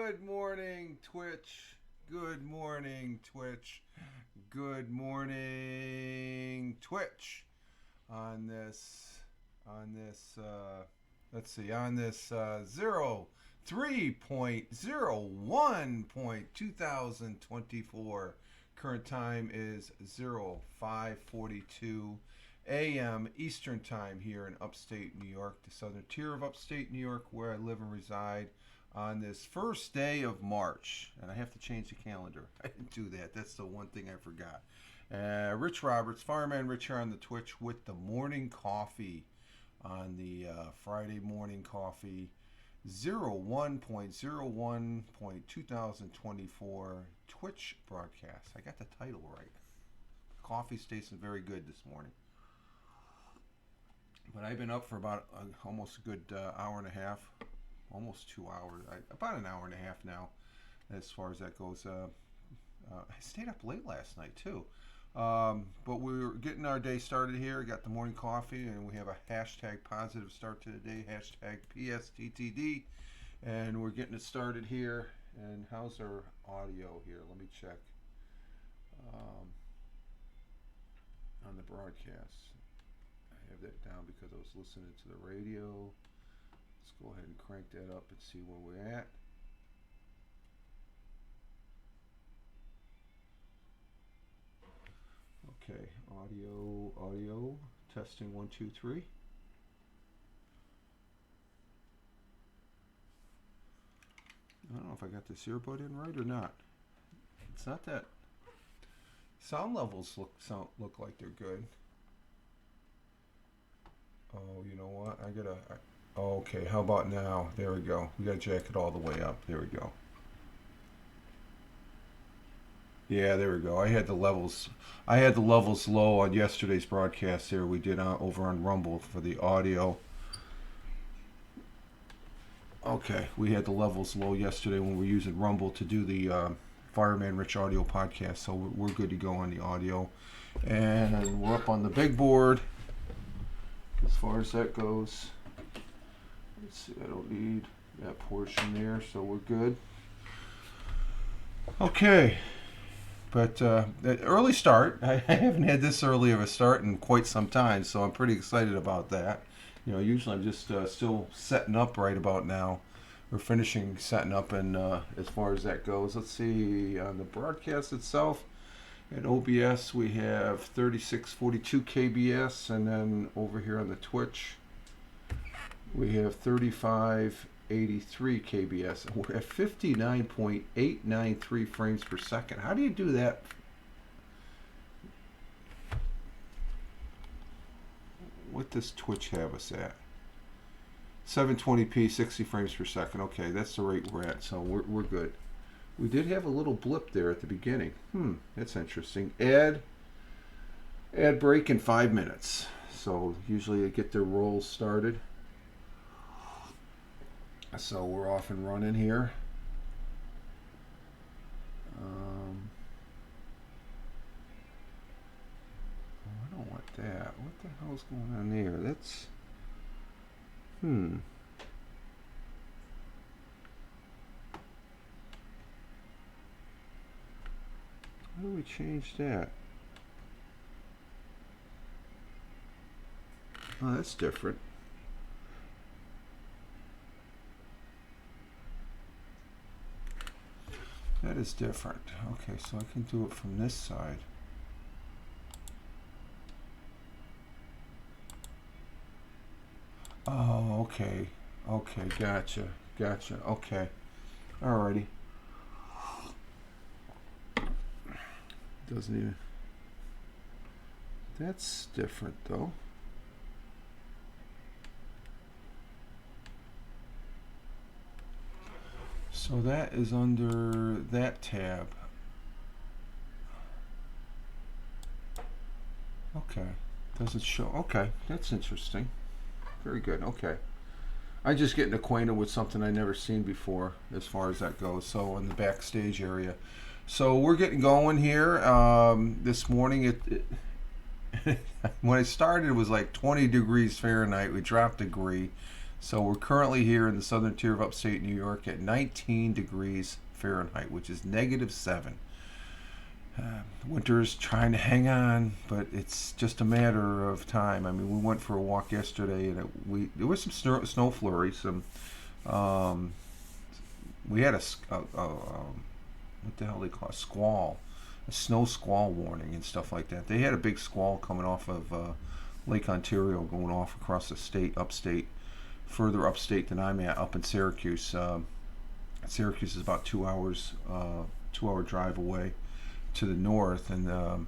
Good morning, Twitch. Good morning, Twitch. Good morning, Twitch. On this, let's see, on this 03.01.2024. Current time is 05:42 a.m. Eastern Time here in upstate New York, the southern tier of upstate New York, where I live and reside. On this first day of March, and I have to change the calendar. I didn't do that. That's the one thing I forgot. Rich Roberts, Fireman Rich here on the Twitch with the morning coffee on the Friday morning coffee 01.01.2024 Twitch broadcast. I got the title right. Coffee's tasting very good this morning. But I've been up for about almost a good hour and a half. Almost 2 hours, about an hour and a half now, as far as that goes. I stayed up late last night too, but we were getting our day started here. Got the morning coffee, and we have a hashtag positive start to the day, hashtag PSTTD, and we're getting it started here. And how's our audio here? Let me check on the broadcast. I have that down because I was listening to the radio. Let's go ahead and crank that up and see where we're at. Okay, audio, testing 1, 2, 3. I don't know if I got this earbud in right or not. It's not that. Sound levels look like they're good. Oh, you know what? Okay, how about now? There we go. We got to jack it all the way up. There we go. Yeah, there we go. I had the levels low on yesterday's broadcast here. We did over on Rumble for the audio. Okay, we had the levels low yesterday when we were using Rumble to do the Fireman Rich audio podcast, so we're good to go on the audio. And we're up on the big board as far as that goes. Let's see, I don't need that portion there, so we're good. Okay, but that early start, I haven't had this early of a start in quite some time, so I'm pretty excited about that. You know, usually I'm just still setting up right about now. We're finishing setting up, and as far as that goes, let's see, on the broadcast itself, at OBS we have 3642 KBS, and then over here on the Twitch, we have 3583 KBS. We're at 59.893 frames per second. How do you do that? What does Twitch have us at? 720p, 60 frames per second. Okay, that's the rate we're at, so we're good. We did have a little blip there at the beginning. That's interesting. Ad break in 5 minutes. So usually they get their rolls started. So we're off and running here. I don't want that. What the hell's going on there? That's How do we change that? Oh, that's different. That is different. Okay, so I can do it from this side. Oh, okay. Okay, gotcha. Okay. Alrighty. Doesn't even... That's different, though. So that is under that tab. Okay. Does it show? Okay, that's interesting. Very good. Okay. I'm just getting acquainted with something I've never seen before as far as that goes. So in the backstage area. So we're getting going here. This morning, when I started, it was like 20 degrees Fahrenheit. We dropped a degree. So we're currently here in the southern tier of upstate New York at 19 degrees Fahrenheit, which is -7. Winter's trying to hang on, but it's just a matter of time. I mean, we went for a walk yesterday, and there was some snow flurries. Um, we had what the hell they call it? Squall, a snow squall warning and stuff like that. They had a big squall coming off of Lake Ontario, going off across the state, upstate, further upstate than I'm at, up in Syracuse. Syracuse is about 2 hours, 2 hour drive away to the north, and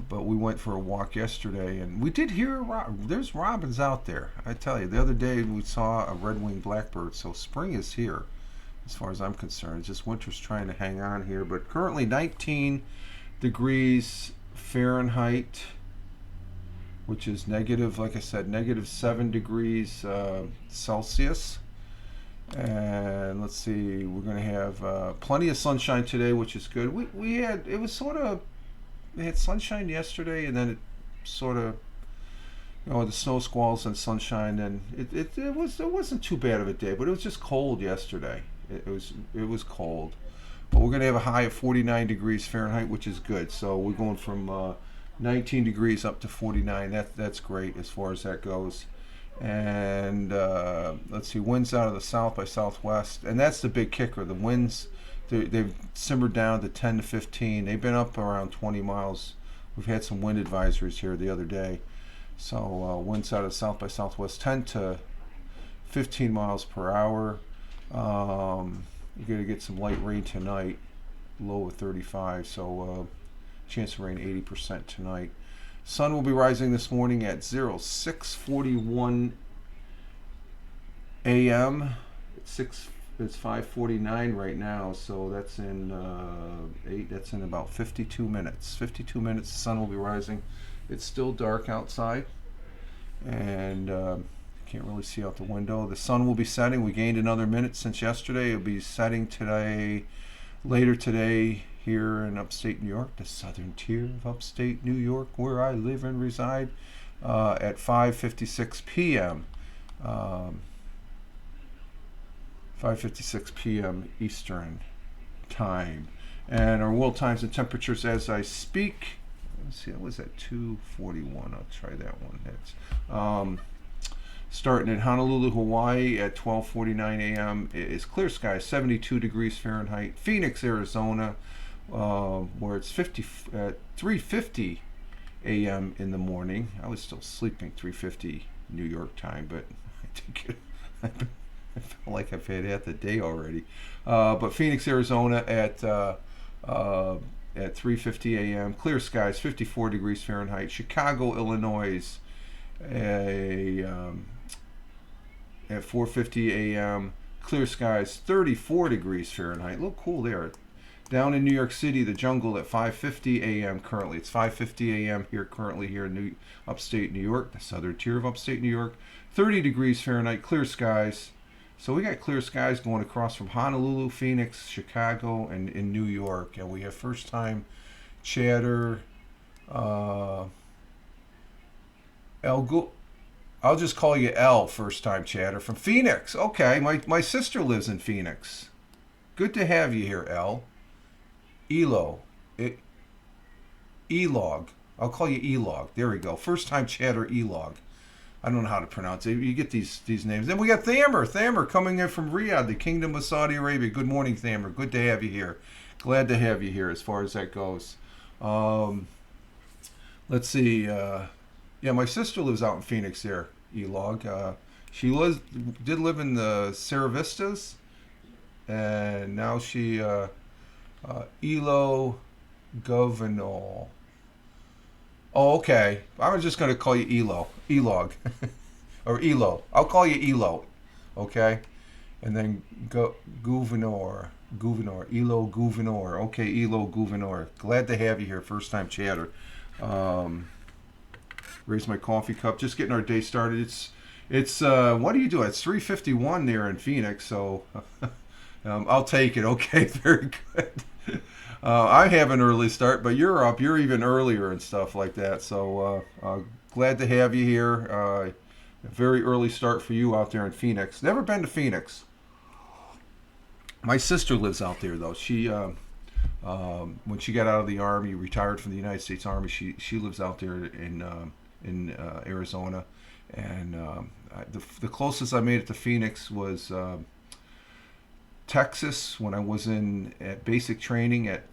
but we went for a walk yesterday, and we did hear there's robins out there. I tell you, the other day we saw a red-winged blackbird. So spring is here, as far as I'm concerned. It's just winter's trying to hang on here. But currently 19 degrees Fahrenheit, which is negative, like I said, -7 degrees Celsius. And let's see, we're going to have plenty of sunshine today, which is good. We had, it was sort of, we had sunshine yesterday, and then it sort of, the snow squalls and sunshine, and it wasn't too bad of a day, but it was just cold yesterday. It was cold, but we're going to have a high of 49 degrees Fahrenheit, which is good. So we're going from 19 degrees up to 49. That's great as far as that goes. And let's see, winds out of the south by southwest, and that's the big kicker. The winds, they've simmered down to 10 to 15. They've been up around 20 miles. We've had some wind advisories here the other day. So winds out of the south by southwest, 10 to 15 miles per hour. You're going to get some light rain tonight, low of 35. So chance of rain 80% tonight. Sun will be rising this morning at 6:41 a.m. It's 5:49 right now, so that's in That's in about 52 minutes. 52 minutes. The sun will be rising. It's still dark outside, and can't really see out the window. The sun will be setting. We gained another minute since yesterday. It'll be setting today, later today, here in upstate New York, the southern tier of upstate New York, where I live and reside, at 5:56 p.m. 5:56 p.m. Eastern time. And our world times and temperatures as I speak. Let's see, that was at 2:41. I'll try that one. That's starting in Honolulu, Hawaii at 12:49 a.m. is clear skies, 72 degrees Fahrenheit. Phoenix, Arizona, where it's 3:50 a.m. in the morning. I was still sleeping 3:50 New York time, but I feel like I've had half the day already. But Phoenix, Arizona at 3:50 a.m. Clear skies, 54 degrees Fahrenheit. Chicago, Illinois, at 4:50 a.m. Clear skies, 34 degrees Fahrenheit. A little cool there. Down in New York City, the jungle at 5:50 a.m. currently. It's 5:50 a.m. here currently here in upstate New York, the southern tier of upstate New York. 30 degrees Fahrenheit, clear skies. So we got clear skies going across from Honolulu, Phoenix, Chicago, and in New York. And we have first time chatter. I'll just call you L, first time chatter from Phoenix. Okay, my sister lives in Phoenix. Good to have you here, L. Elog. I'll call you Elog. There we go. First time chatter, Elog. I don't know how to pronounce it. You get these names. Then we got Thamer coming in from Riyadh, the Kingdom of Saudi Arabia. Good morning, Thamer. Good to have you here. Glad to have you here as far as that goes. Let's see. Yeah, my sister lives out in Phoenix there, Elog. She did live in the Sierra Vistas, and now she Elo Governor. Oh, okay. I was just going to call you Elog, or Elo. I'll call you Elo, okay? And then Gouverneur, Elo Gouverneur. Okay, Elo Gouverneur. Glad to have you here, first time chatter. Raise my coffee cup. Just getting our day started. It's what do you do? It's 3:51 there in Phoenix, so I'll take it. Okay, very good. I have an early start, but you're up. You're even earlier and stuff like that. So glad to have you here. A very early start for you out there in Phoenix. Never been to Phoenix. My sister lives out there though. She when she got out of the army, retired from the United States Army. She lives out there in Arizona, and the closest I made it to Phoenix was Texas when I was in at basic training at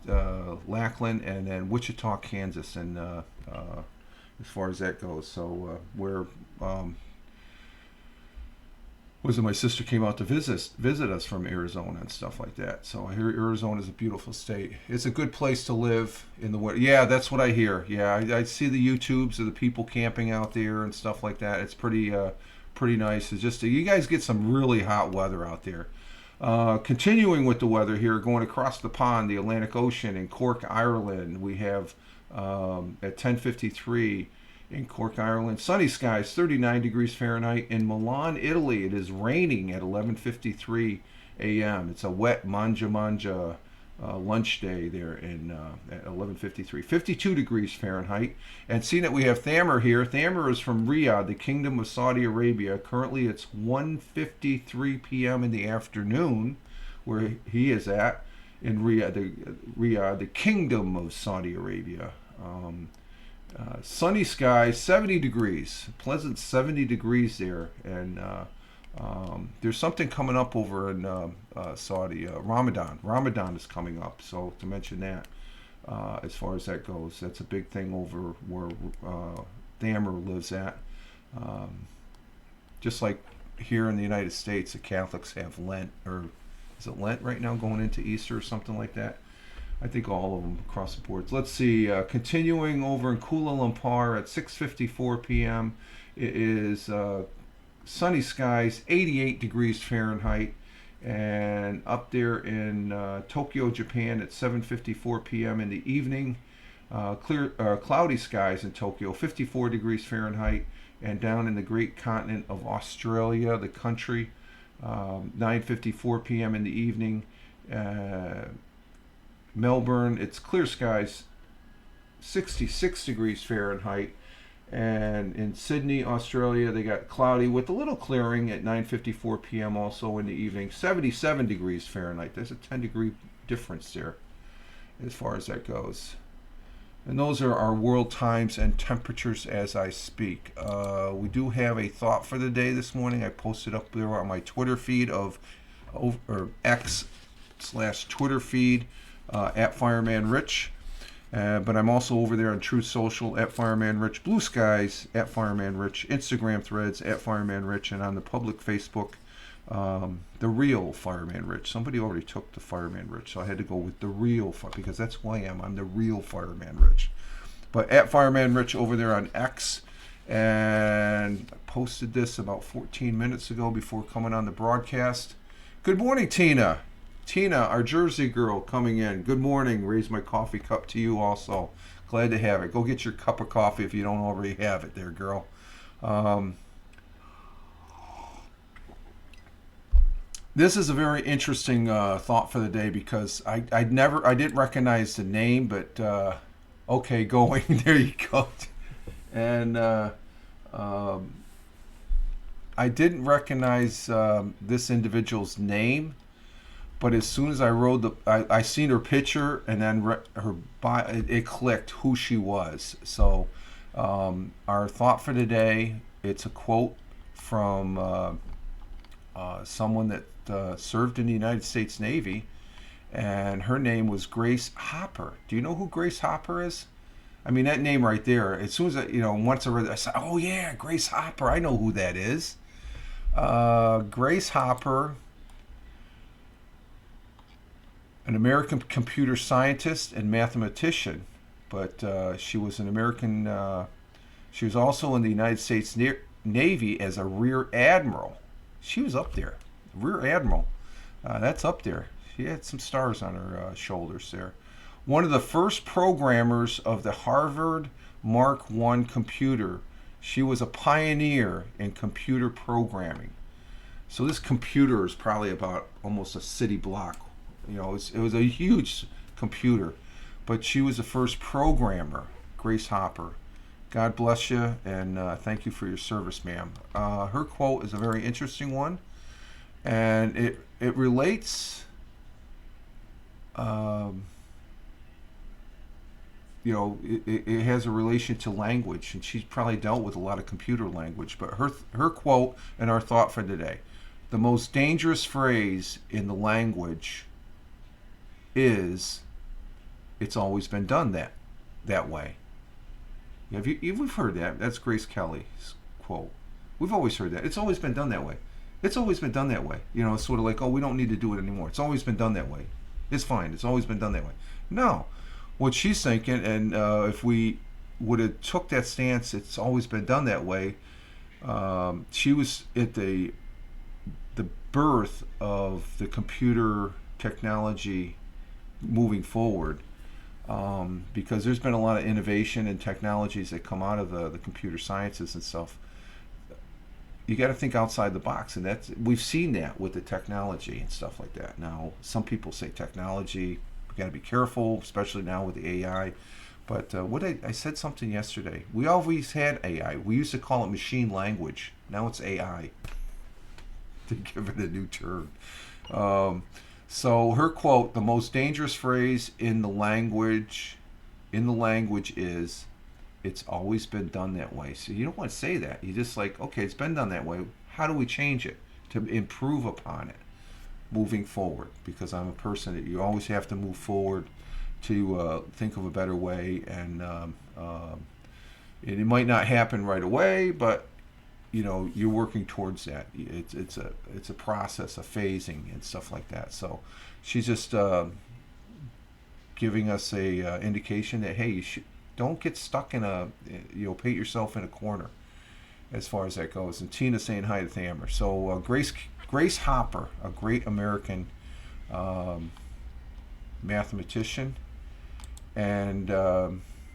Lackland, and then Wichita, Kansas, and as far as that goes. So where was it? My sister came out to visit us from Arizona and stuff like that. So I hear Arizona is a beautiful state. It's a good place to live in the winter. Yeah, that's what I hear. Yeah, I see the YouTubes of the people camping out there and stuff like that. It's pretty nice. It's just you guys get some really hot weather out there. Continuing with the weather here, going across the pond, the Atlantic Ocean in Cork, Ireland, we have at 10:53 in Cork, Ireland, sunny skies, 39 degrees Fahrenheit. In Milan, Italy, it is raining at 11:53 a.m. It's a wet manja lunch day there at 11:53, 52 degrees Fahrenheit. And seeing that we have Thamer here, Thamer is from Riyadh, the Kingdom of Saudi Arabia. Currently, it's 1:53 p.m. in the afternoon, where he is at in Riyadh, the Kingdom of Saudi Arabia. Sunny skies, 70 degrees, pleasant 70 degrees there, and there's something coming up over in Saudi. Ramadan is coming up, so to mention that as far as that goes, that's a big thing over where Thamer lives at. Just like here in the United States, the Catholics have Lent, or is it Lent right now, going into Easter or something like that? I think all of them across the board. Let's see. Continuing over in Kuala Lumpur at 6:54 p.m. It is sunny skies, 88 degrees Fahrenheit, and up there in Tokyo, Japan, at 7:54 p.m. in the evening, cloudy skies in Tokyo, 54 degrees Fahrenheit, and down in the great continent of Australia, the country, 9:54 p.m. in the evening. Melbourne, it's clear skies, 66 degrees Fahrenheit. And in Sydney, Australia, they got cloudy with a little clearing at 9:54 p.m. also in the evening, 77 degrees Fahrenheit. There's a 10-degree difference there as far as that goes. And those are our world times and temperatures as I speak. We do have a thought for the day this morning. I posted up there on my Twitter feed or X/Twitter feed at Fireman Rich. But I'm also over there on Truth Social at Fireman Rich, Blue Skies at Fireman Rich, Instagram threads at Fireman Rich, and on the public Facebook, the real Fireman Rich. Somebody already took the Fireman Rich, so I had to go with the real because that's who I am. I'm the real Fireman Rich. But at Fireman Rich over there on X, and I posted this about 14 minutes ago before coming on the broadcast. Good morning, Tina. Tina, our Jersey girl, coming in. Good morning. Raise my coffee cup to you also. Glad to have it. Go get your cup of coffee if you don't already have it there, girl. This is a very interesting thought for the day because I didn't recognize the name, but okay, going. There you go. And I didn't recognize this individual's name. But as soon as I seen her picture and then her bio, it clicked who she was. So our thought for today, it's a quote from someone that served in the United States Navy, and her name was Grace Hopper. Do you know who Grace Hopper is? I mean, that name right there. As soon as once I read it, I said, "Oh yeah, Grace Hopper. I know who that is." Grace Hopper, an American computer scientist and mathematician, but she was an American. She was also in the United States Navy as a rear admiral. She was up there, rear admiral. That's up there. She had some stars on her shoulders there. One of the first programmers of the Harvard Mark I computer. She was a pioneer in computer programming. So this computer is probably about almost a city block. It was a huge computer, but she was the first programmer, Grace Hopper. God bless you, and thank you for your service, ma'am. Her quote is a very interesting one, and it relates. Um, it has a relation to language, and she's probably dealt with a lot of computer language. But her quote and our thought for today: the most dangerous phrase in the language is, "It's always been done that way." You've heard that? That's Grace Kelly's quote. We've always heard that. It's always been done that way. It's always been done that way. It's sort of like, oh, we don't need to do it anymore. It's always been done that way. It's fine. It's always been done that way. No, what she's thinking, and if we would have took that stance, it's always been done that way. She was at the birth of the computer technology moving forward, because there's been a lot of innovation and technologies that come out of the computer sciences and stuff. You got to think outside the box, and we've seen that with the technology and stuff like that. Now, some people say technology, we got to be careful, especially now with the AI. But I said something yesterday. We always had AI. We used to call it machine language. Now it's AI. To give it a new term. So her quote: the most dangerous phrase in the language is, "It's always been done that way." So you don't want to say that. You just like, okay, it's been done that way. How do we change it to improve upon it moving forward? Because I'm a person that you always have to move forward to think of a better way, and it might not happen right away, but you're working towards that. It's a process, a phasing and stuff like that. So she's just giving us a indication that, hey, don't get stuck in paint yourself in a corner as far as that goes. And Tina saying hi to Thammer. So Grace Hopper, a great American mathematician and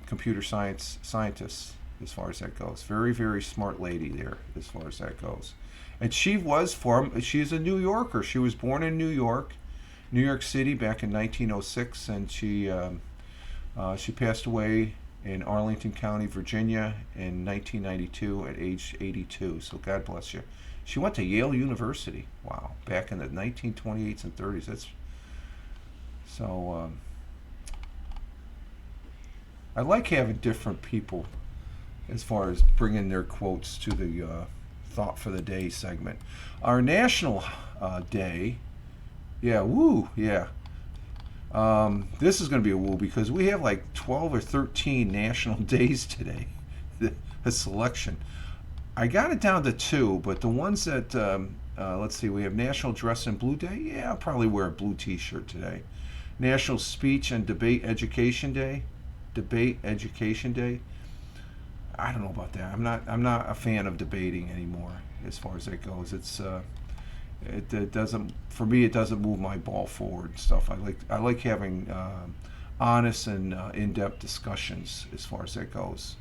computer scientist, as far as that goes. Very, very smart lady there as far as that goes. And she's a New Yorker. She was born in New York City back in 1906, and she passed away in Arlington County, Virginia in 1992 at age 82. So God bless you. She went to Yale University. Wow. Back in the 1928s and 30s. I like having different people as far as bringing their quotes to the Thought for the Day segment. Our national day, yeah, woo, yeah. This is going to be a woo because we have like 12 or 13 national days today, a selection. I got it down to 2, but the ones that, let's see, we have National Dress in Blue Day. Yeah, I'll probably wear a blue t-shirt today. National Speech and Debate Education Day. I don't know about that. I'm not a fan of debating anymore as far as that goes. It doesn't, for me, it doesn't move my ball forward and stuff. I like having honest and in-depth discussions as far as that goes.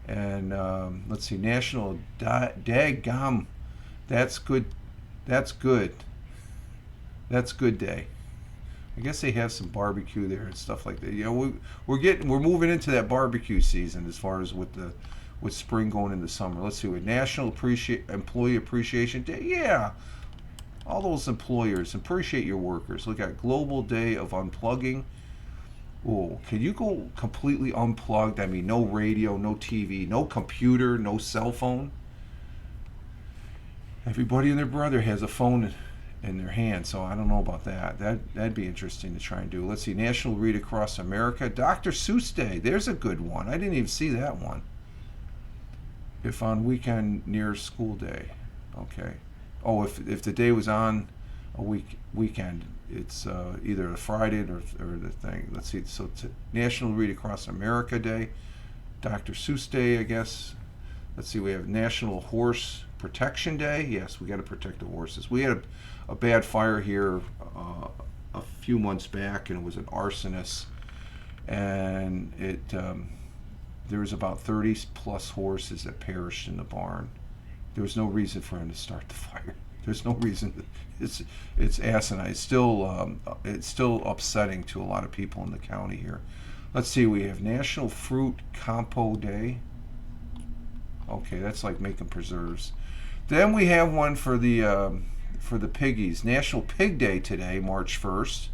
And let's see, National Daggum. That's good day. I guess they have some barbecue there and stuff like that. We're moving into that barbecue season as far as with spring going into summer. Let's see, with National Employee Appreciation Day. Yeah, all those employers appreciate your workers. Look at Global Day of Unplugging. Oh, can you go completely unplugged? I mean, no radio, no TV, no computer, no cell phone. Everybody and their brother has a phone in their hand, so I don't know about that. That'd be interesting to try and do. Let's see, National Read Across America. Dr. Seuss Day. There's a good one. I didn't even see that one. If on weekend near school day. Okay. Oh, if the day was on a weekend, it's either a Friday or the thing. Let's see. So National Read Across America Day. Dr. Seuss Day, I guess. Let's see. We have National Horse Protection Day. Yes, we got to protect the horses. We had a bad fire here a few months back, and it was an arsonist, and there was about 30 plus horses that perished in the barn. There was no reason for him to start the fire. There's no reason. It's asinine. It's still upsetting to a lot of people in the county here. Let's see. We have National Fruit Compo Day. Okay, that's like making preserves. Then we have one for the piggies. National Pig Day today, March 1st.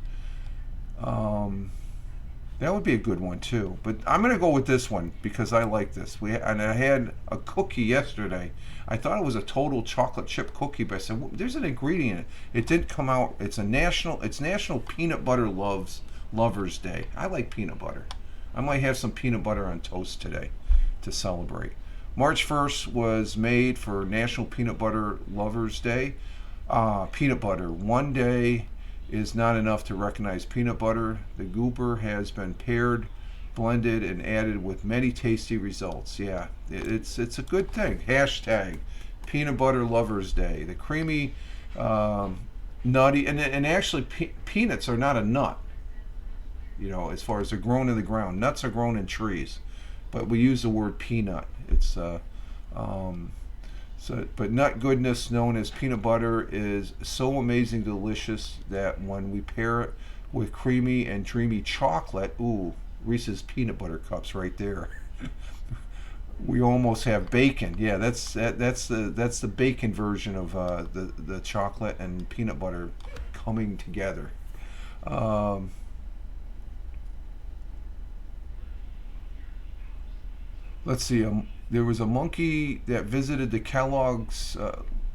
That would be a good one too. But I'm gonna go with this one because I like this. And I had a cookie yesterday. I thought it was a total chocolate chip cookie, but I said, well, there's an ingredient in it. It didn't come out. It's National Peanut Butter Lovers Day. I like peanut butter. I might have some peanut butter on toast today to celebrate. March 1st was made for National Peanut Butter Lovers Day. Peanut butter. One day is not enough to recognize peanut butter. The goober has been paired, blended, and added with many tasty results. Yeah, it's a good thing. Hashtag Peanut Butter Lovers Day. The creamy, nutty, and actually peanuts are not a nut. You know, as far as they're grown in the ground. Nuts are grown in trees, but we use the word peanut. It's but nut goodness known as peanut butter is so amazing delicious that when we pair it with creamy and dreamy chocolate, ooh, Reese's peanut butter cups right there. We almost have bacon. Yeah, that's the bacon version of the chocolate and peanut butter coming together. Let's see. There was a monkey that visited the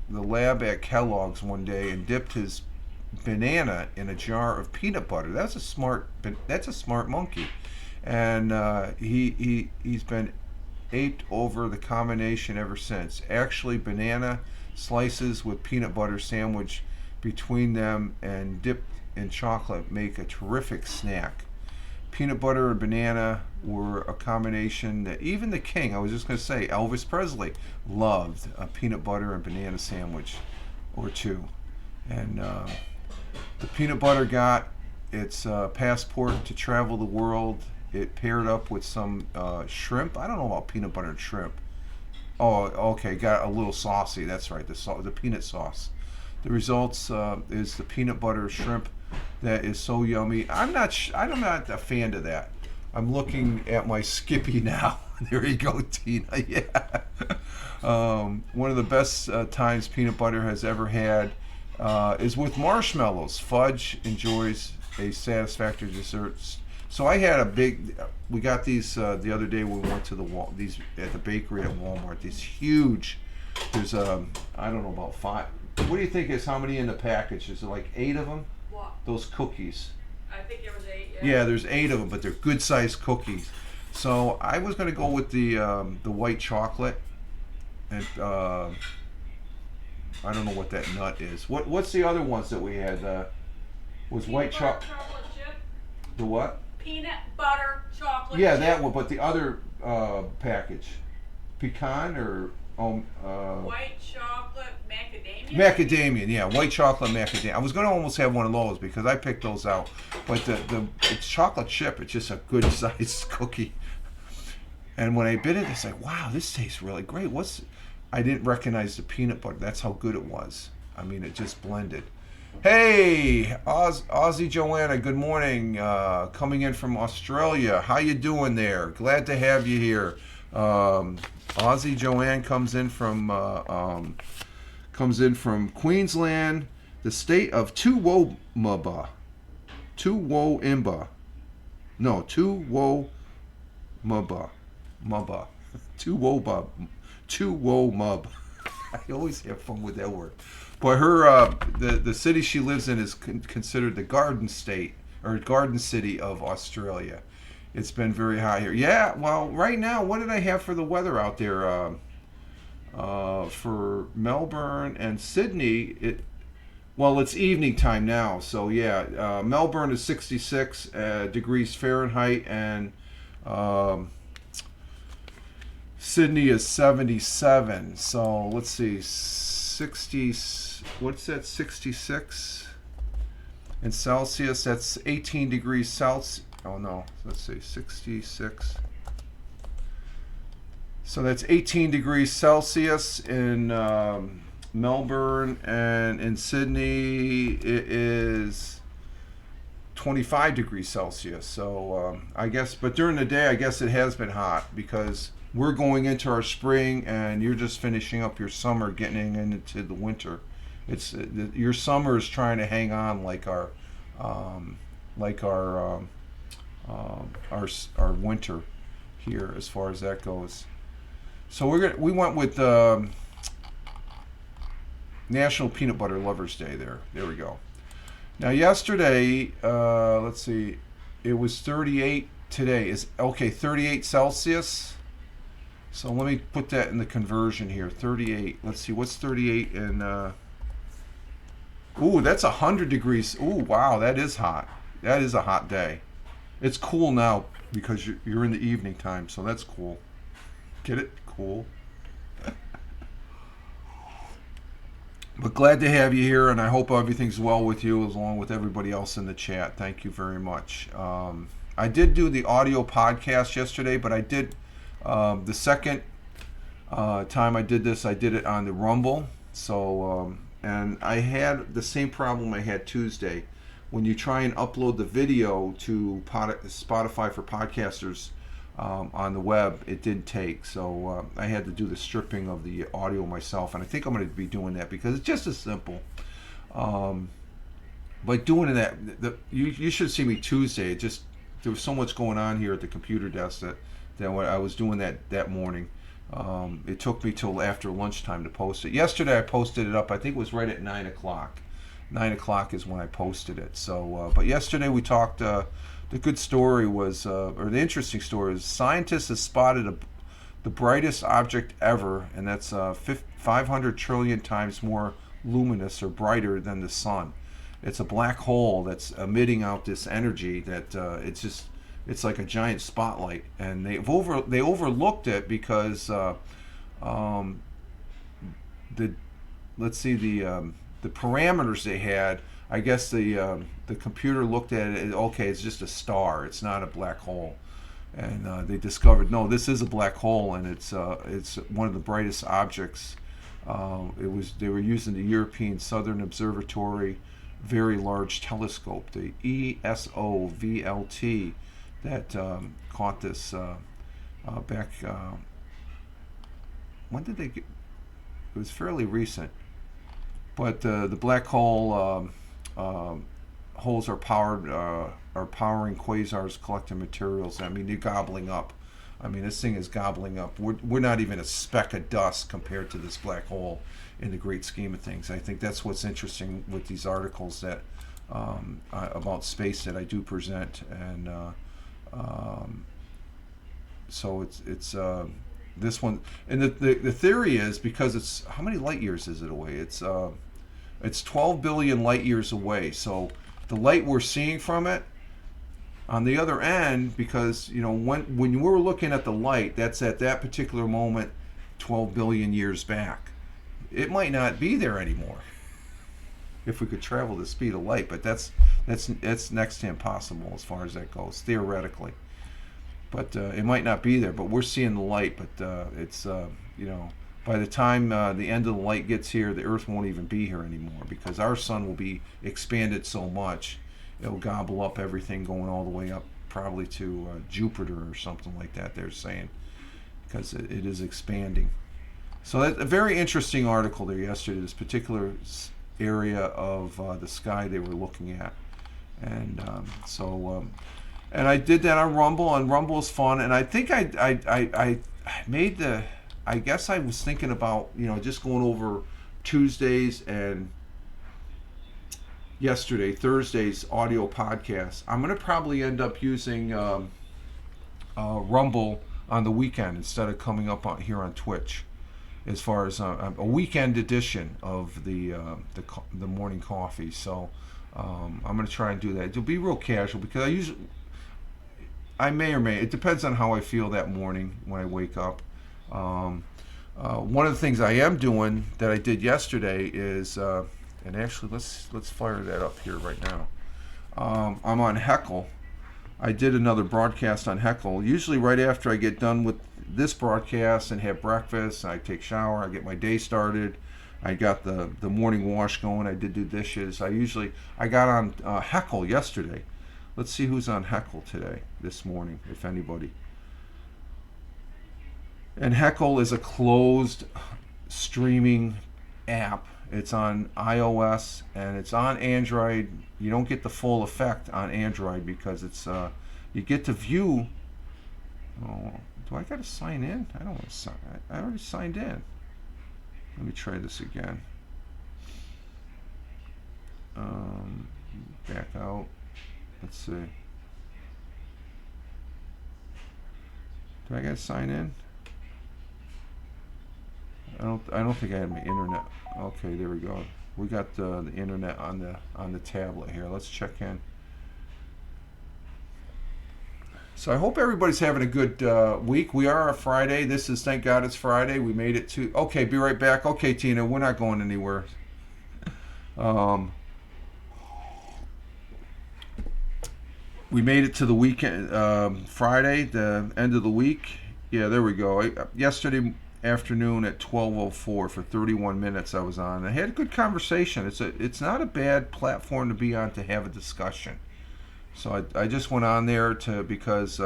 lab at Kellogg's one day and dipped his banana in a jar of peanut butter. That's a smart monkey, and he's been aped over the combination ever since. Actually, banana slices with peanut butter sandwich between them and dipped in chocolate make a terrific snack. Peanut butter and banana were a combination that even the king, I was just going to say, Elvis Presley, loved a peanut butter and banana sandwich or two. And the peanut butter got its passport to travel the world. It paired up with some shrimp. I don't know about peanut butter and shrimp. Oh, okay, got a little saucy. That's right, the peanut sauce. The results is the peanut butter shrimp that is so yummy. I'm not a fan of that. I'm looking at my Skippy now. There you go, Tina. Yeah. One of the best times peanut butter has ever had is with marshmallows. Fudge enjoys a satisfactory dessert. So I had we got these the other day when we went to these at the bakery at Walmart. These huge, there's I don't know about 5. What do you think is how many in the package? Is it like 8 of them? What? Those cookies. I think there was 8. Yeah, there's 8 of them, but they're good sized cookies. So I was going to go with the white chocolate, and I don't know what that nut is. What's the other ones that we had? Was white chocolate chip. The what? Peanut butter chocolate. Yeah, chip. that one. But the other package, pecan or white chocolate macadamia. Macadamia, yeah, white chocolate macadamia. I was going to almost have one of those because I picked those out. But it's chocolate chip. It's just a good sized cookie. And when I bit it, it's like, wow, this tastes really great. I didn't recognize the peanut butter. That's how good it was. I mean, it just blended. Hey, Aussie Joanna, good morning. Coming in from Australia. How you doing there? Glad to have you here. Aussie Joanne comes in from Queensland, the state of Tuwomba. Tuwomba. No, Tuwomba. Mubba. Tuwomub. I always have fun with that word. But her the city she lives in is considered the Garden State or Garden City of Australia. It's been very hot here. Yeah, well, right now, what did I have for the weather out there? For Melbourne and Sydney, it's evening time now. So yeah, Melbourne is 66 degrees Fahrenheit, and Sydney is 77. So let's see, 60. What's that? 66 in Celsius. That's 18 degrees Celsius. Oh no, let's see, 66. So that's 18 degrees Celsius in Melbourne, and in Sydney it is 25 degrees Celsius. So I guess, but during the day, I guess it has been hot because we're going into our spring, and you're just finishing up your summer, getting into the winter. It's your summer is trying to hang on um, like our winter here as far as that goes. So we went with National Peanut Butter Lovers Day. There we go. Now yesterday, let's see, it was 38. Today is okay, 38 Celsius. So let me put that in the conversion here. 38. Let's see, what's 38 in? Ooh, that's 100 degrees. Ooh, wow, that is hot. That is a hot day. It's cool now because you're in the evening time, so that's cool. Get it? Cool. But glad to have you here, and I hope everything's well with you, along with everybody else in the chat. Thank you very much. I did do the audio podcast yesterday, but I did the second time I did this, I did it on the Rumble. So, and I had the same problem I had Tuesday. When you try and upload the video to Spotify for podcasters on the web, it didn't take. So I had to do the stripping of the audio myself, and I think I'm going to be doing that because it's just as simple. But doing that, you should see me Tuesday. There was so much going on here at the computer desk that what I was doing that morning. It took me till after lunchtime to post it. Yesterday I posted it up. I think it was right at 9 o'clock. 9 o'clock is when I posted it. So, but yesterday we talked. The good story was, or the interesting story is, scientists have spotted the brightest object ever, and that's 500 trillion times more luminous or brighter than the sun. It's a black hole that's emitting out this energy that it's like a giant spotlight, and they overlooked it because the parameters they had. I guess the computer looked at it. Okay, it's just a star. It's not a black hole, and they discovered no, this is a black hole, and it's one of the brightest objects. They were using the European Southern Observatory Very Large Telescope, the ESOVLT, that caught this back. When did they get? It was fairly recent, but the black hole. Holes are powering quasars collecting materials. I mean, they're gobbling up. I mean, this thing is gobbling up. We're not even a speck of dust compared to this black hole in the great scheme of things. I think that's what's interesting with these articles that about space that I do present, and so it's this one. And the theory is, because it's, how many light years is it away? It's 12 billion light years away. So the light we're seeing from it, on the other end, because when you were looking at the light, that's at that particular moment 12 billion years back. It might not be there anymore if we could travel the speed of light, but that's next to impossible as far as that goes, theoretically. But it might not be there, but we're seeing the light. But it's by the time the end of the light gets here, the Earth won't even be here anymore, because our sun will be expanded so much, it'll gobble up everything going all the way up probably to Jupiter or something like that, they're saying, because it is expanding. So that's a very interesting article there yesterday, this particular area of the sky they were looking at. And and I did that on Rumble, and Rumble is fun. And I think I made the, I guess I was thinking about, just going over Tuesday's and Thursday's audio podcast. I'm going to probably end up using Rumble on the weekend instead of coming up here on Twitch, as far as a weekend edition of the morning coffee. So I'm going to try and do that. It'll be real casual, because I may or may, it depends on how I feel that morning when I wake up. One of the things I am doing that I did yesterday is, and actually let's fire that up here right now. I'm on Heckle. I did another broadcast on Heckle. Usually right after I get done with this broadcast and have breakfast, I take a shower, I get my day started. I got the morning wash going. I did do dishes. I got on Heckle yesterday. Let's see who's on Heckle this morning, if anybody. And Heckle is a closed streaming app. It's on iOS and it's on Android. You don't get the full effect on Android because it's you get to view. Oh, do I got to sign in? I don't want to sign. I already signed in. Let me try this again. Back out. Let's see. Do I got to sign in? I don't think I had my internet. Okay, there we go. We got the internet on the tablet here. Let's check in. So I hope everybody's having a good week. We are on Friday. This is, thank God it's Friday. We made it to. Okay, be right back. Okay, Tina, we're not going anywhere. We made it to the weekend, Friday, the end of the week. Yeah, there we go. Yesterday afternoon at 12:04 for 31 minutes I was on. I had a good conversation. It's not a bad platform to be on to have a discussion. So I just went on there because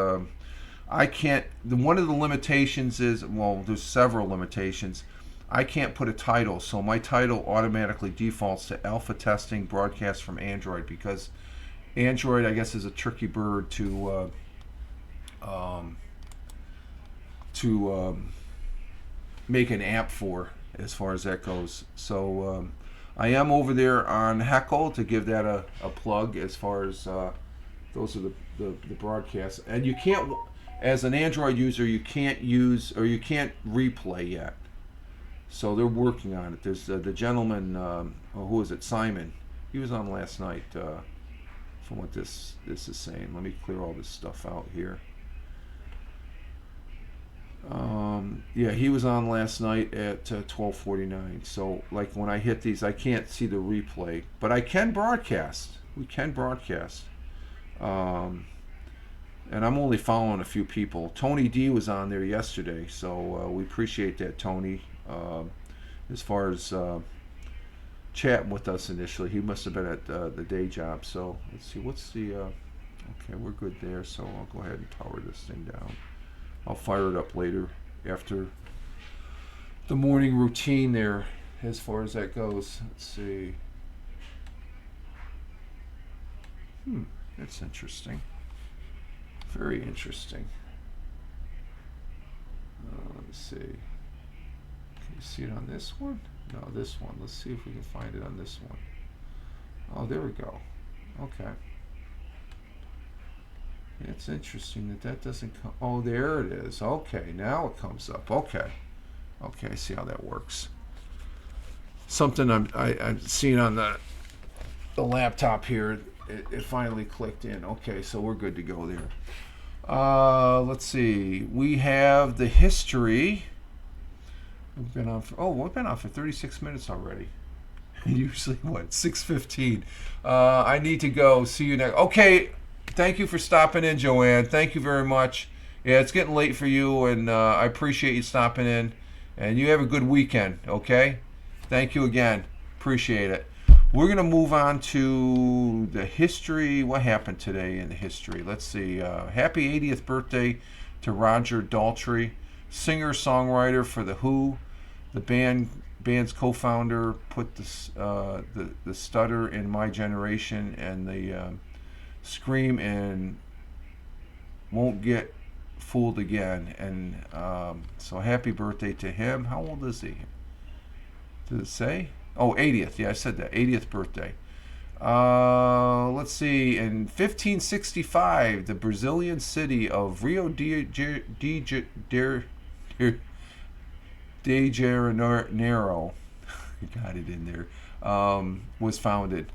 I can't. One of the limitations is, well, there's several limitations. I can't put a title, so my title automatically defaults to alpha testing broadcast from Android because Android, I guess, is a tricky bird to make an app for as far as that goes. So I am over there on Heckle to give that a plug as far as those are the broadcasts. And you can't, as an Android user, you can't use or you can't replay yet. So they're working on it. There's the gentleman, who is it, Simon? He was on last night. From what this is saying. Let me clear all this stuff out here. Yeah, he was on last night at 12:49. So, like, when I hit these, I can't see the replay, but I can broadcast. We can broadcast. And I'm only following a few people. Tony D was on there yesterday, so we appreciate that, Tony. As far as chatting with us initially, he must have been at the day job. So let's see, what's the okay, we're good there, so I'll go ahead and power this thing down. I'll fire it up later after the morning routine there as far as that goes. Let's see. That's interesting, very interesting. Let's see, can you see it on this one? No, this one. Let's see if we can find it on this one. Oh, there we go. Okay. It's interesting that doesn't come. Oh, there it is. Okay, now it comes up. Okay. Okay, I see how that works. Something I'm seeing on the laptop here. It finally clicked in. Okay, so we're good to go there. Let's see. We have the history. We've been on for 36 minutes already. Usually, what, 6:15. I need to go. See you next. Okay, thank you for stopping in, Joanne. Thank you very much. Yeah, it's getting late for you, and I appreciate you stopping in. And you have a good weekend, okay? Thank you again. Appreciate it. We're going to move on to the history. What happened today in the history? Let's see. Happy 80th birthday to Roger Daltrey, singer-songwriter for The Who. The band's co-founder put the stutter in My Generation and the scream in Won't Get Fooled Again. And so happy birthday to him. How old is he? Did it say? Oh, 80th. Yeah, I said that. 80th birthday. Let's see. In 1565, the Brazilian city of Rio de Janeiro, got it in there, was founded.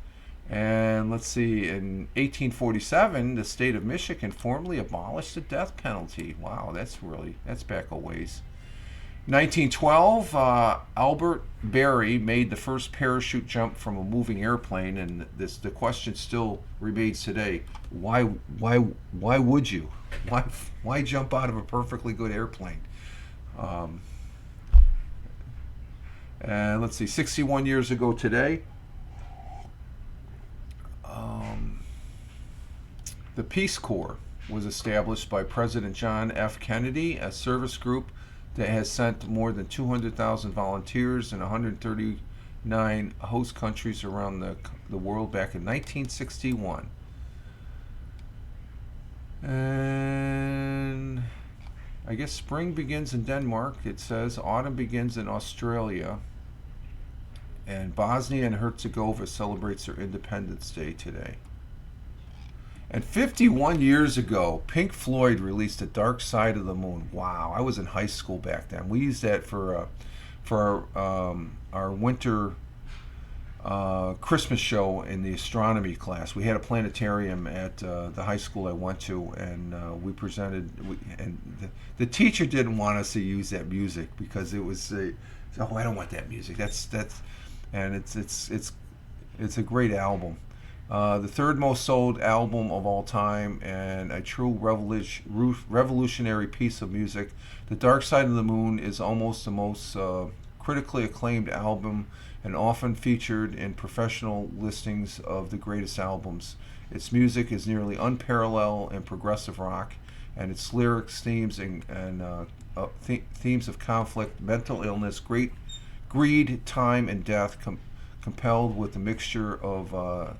And let's see, in 1847, the state of Michigan formally abolished the death penalty. Wow, that's back a ways. 1912, Albert Berry made the first parachute jump from a moving airplane, and the question still remains today: why would you? Why jump out of a perfectly good airplane? And let's see, 61 years ago today, the Peace Corps was established by President John F. Kennedy, a service group that has sent more than 200,000 volunteers in 139 host countries around the world back in 1961. And I guess spring begins in Denmark, it says. Autumn begins in Australia. And Bosnia and Herzegovina celebrates their Independence Day today. And 51 years ago, Pink Floyd released "The Dark Side of the Moon." Wow, I was in high school back then. We used that for our winter Christmas show in the astronomy class. We had a planetarium at the high school I went to, and we presented. And the teacher didn't want us to use that music because it was, oh, I don't want that music. And it's a great album. The third most sold album of all time, and a true revolutionary piece of music. The Dark Side of the Moon is almost the most critically acclaimed album and often featured in professional listings of the greatest albums. Its music is nearly unparalleled in progressive rock, and its lyrics, themes, and themes of conflict, mental illness, greed, time, and death, compelled with a mixture of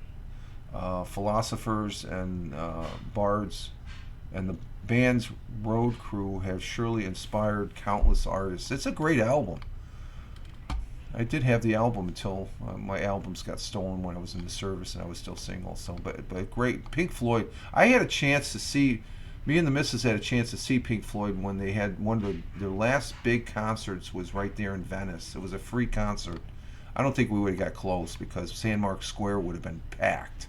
philosophers and bards, and the band's road crew have surely inspired countless artists. It's a great album. I did have the album until my albums got stolen when I was in the service and I was still single. So, but great. Pink Floyd. I had a chance to see. Me and the missus had a chance to see Pink Floyd when they had one of their last big concerts was right there in Venice. It was a free concert. I don't think we would have got close because Sandmark Square would have been packed.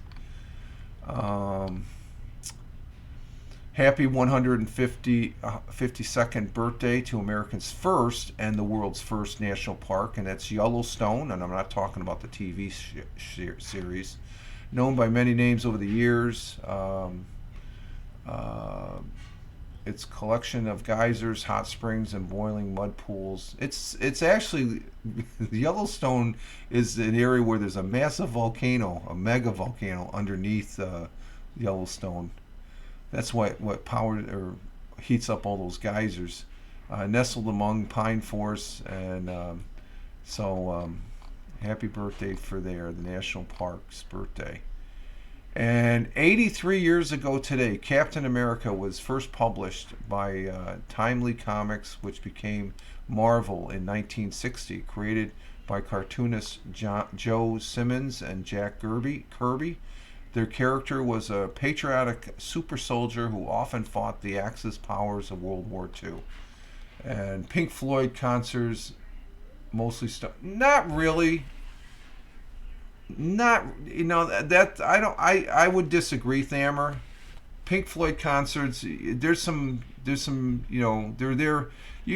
Happy 152nd birthday to America's first and the world's first national park, and that's Yellowstone. And I'm not talking about the TV series, known by many names over the years. Its collection of geysers, hot springs, and boiling mud pools. It's actually Yellowstone is an area where there's a massive volcano, a mega volcano underneath Yellowstone. That's what powers or heats up all those geysers. Nestled among pine forests, and happy birthday for the national park's birthday. And 83 years ago today, Captain America was first published by Timely Comics, which became Marvel in 1960, created by cartoonists Joe Simmons and Jack Kirby. Their character was a patriotic super soldier who often fought the Axis powers of World War II. And Pink Floyd concerts mostly not really. Not, that I would disagree, Thammer. Pink Floyd concerts, there's some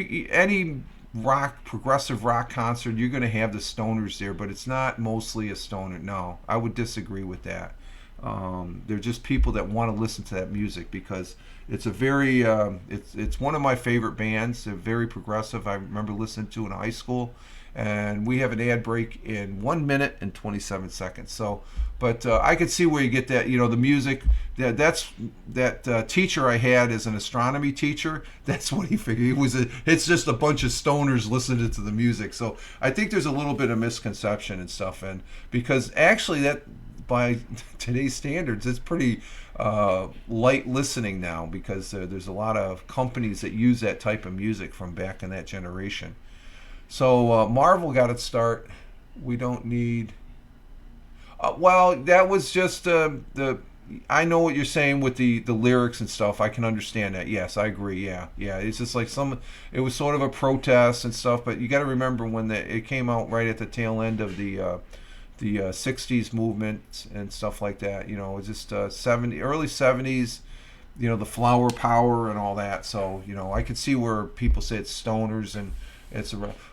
any progressive rock concert, you're going to have the stoners there, but it's not mostly a stoner. No, I would disagree with that. They're just people that want to listen to that music because it's a very it's one of my favorite bands. They're very progressive. I remember listening to it in high school, and we have an ad break in 1 minute and 27 seconds. So, but I could see where you get that. The music. That teacher I had as an astronomy teacher. That's what he figured. It's just a bunch of stoners listening to the music. So I think there's a little bit of misconception and stuff, and because actually that, by today's standards, it's pretty light listening now because there's a lot of companies that use that type of music from back in that generation. So Marvel got its start. We don't need. Well, that was just the. I know what you're saying with the lyrics and stuff. I can understand that. Yes, I agree. Yeah. It's just like it was sort of a protest and stuff. But you got to remember when it came out right at the tail end of the 60s movement and stuff like that. Just early 70s. The flower power and all that. So I could see where people say it's stoners and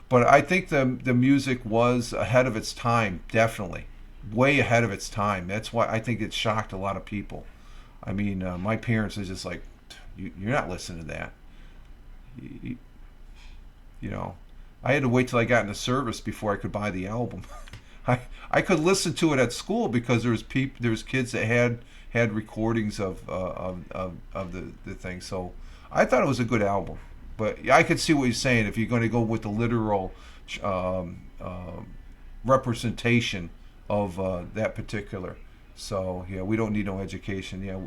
but I think the music was ahead of its time, definitely. Way ahead of its time. That's why I think it shocked a lot of people. I mean, my parents are just like, you're not listening to that. I had to wait till I got into service before I could buy the album. I could listen to it at school because there was kids that had recordings of the thing. So I thought it was a good album. But yeah, I could see what you're saying. If you're going to go with the literal um, representation of that particular. So yeah, we don't need no education. Yeah.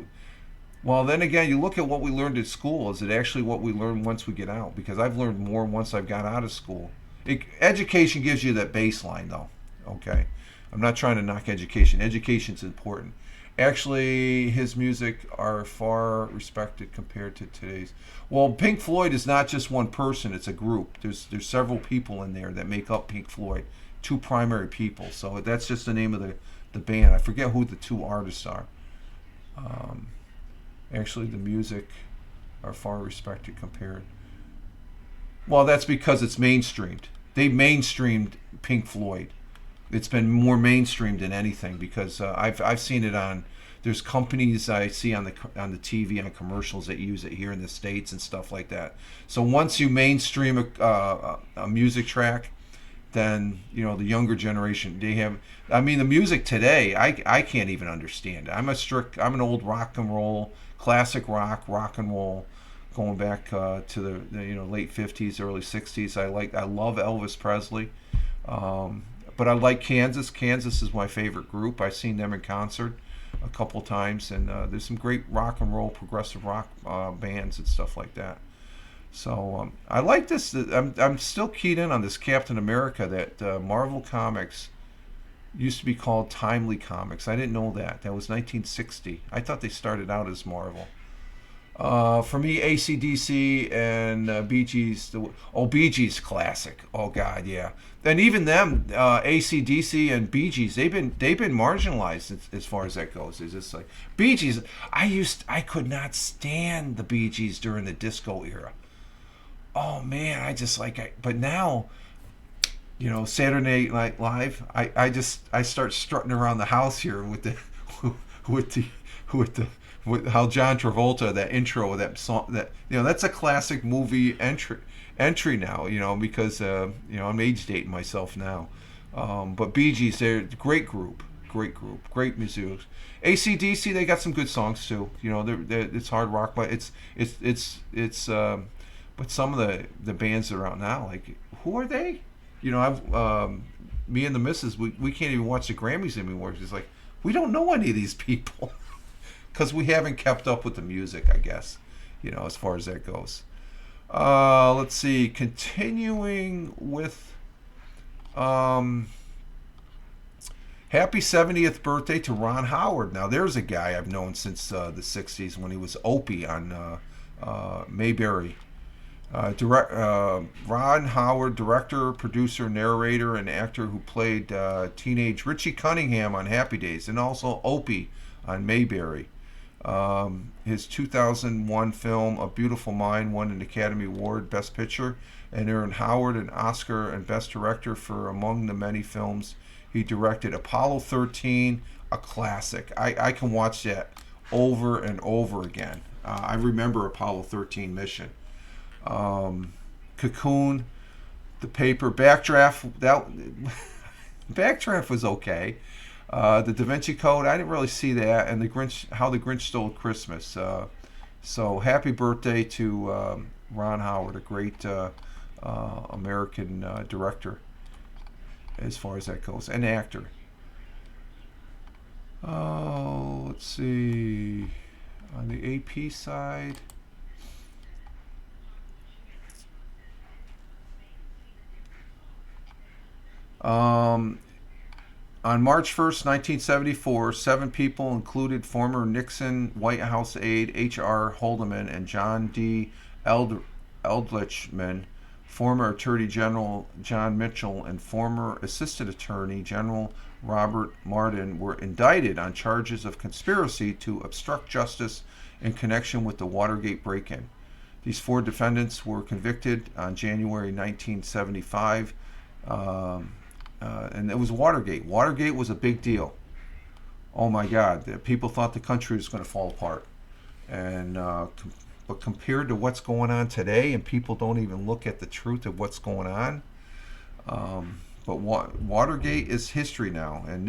Well, then again, you look at what we learned at school. Is it actually what we learn once we get out? Because I've learned more once I've got out of school. Education gives you that baseline, though. Okay, I'm not trying to knock education. Education's important. Actually, his music are far respected compared to today's. Well, Pink Floyd is not just one person; it's a group. There's several people in there that make up Pink Floyd. Two primary people. So that's just the name of the band. I forget who the two artists are. Um, Actually, the music are far respected compared. Well, that's because it's mainstreamed. They mainstreamed Pink Floyd. It's been more mainstreamed than anything because I've seen it on. There's companies I see on the TV on commercials that use it here in the States and stuff like that. So once you mainstream a music track, then the younger generation they have. I mean, the music today I can't even understand. I'm an old rock and roll, classic rock and roll, going back to the late 50s, early 60s. I love Elvis Presley, but I like Kansas. Kansas is my favorite group. I've seen them in concert a couple times, and there's some great rock and roll, progressive rock bands and stuff like that. So I like this. I'm still keyed in on this Captain America that Marvel Comics used to be called Timely Comics. I didn't know that. That was 1960. I thought they started out as Marvel. For me, AC/DC and Bee Gees. Bee Gees classic. Oh God, yeah. And even them, AC/DC and Bee Gees, they've been marginalized as far as that goes. It's just like Bee Gees. I could not stand the Bee Gees during the disco era. Oh man, but now, Saturday Night Live, I start strutting around the house here with the with the with how John Travolta, that intro, that song, that's a classic movie entry now, because I'm age dating myself now. But Bee Gees, they're a great group, great music. AC/DC, they got some good songs too. It's hard rock, but it's but some of the bands that are out now, like, who are they? I've me and the missus, we can't even watch the Grammys anymore. It's like, we don't know any of these people because we haven't kept up with the music, I guess, as far as that goes. Let's see. Continuing with happy 70th birthday to Ron Howard. Now, there's a guy I've known since the 60s when he was Opie on Mayberry. Ron Howard, director, producer, narrator, and actor who played teenage Richie Cunningham on Happy Days and also Opie on Mayberry. His 2001 film A Beautiful Mind won an Academy Award Best Picture and earned Howard an Oscar and Best Director for among the many films he directed. Apollo 13, a classic. I can watch that over and over again. I remember Apollo 13 mission. Cocoon, The Paper, Backdraft. Backdraft was okay. The Da Vinci Code, I didn't really see that, and How the Grinch Stole Christmas. So happy birthday to Ron Howard, a great American director, as far as that goes, and actor. Oh, let's see. On the AP side. On March 1st, 1974, 7 people included former Nixon White House aide H.R. Haldeman and John D. Eldridgeman, former Attorney General John Mitchell, and former Assistant Attorney General Robert Martin were indicted on charges of conspiracy to obstruct justice in connection with the Watergate break-in. These 4 defendants were convicted on January 1975. And it was Watergate. Watergate was a big deal. Oh my God! People thought the country was going to fall apart, and but compared to what's going on today, and people don't even look at the truth of what's going on. But Watergate is history now, and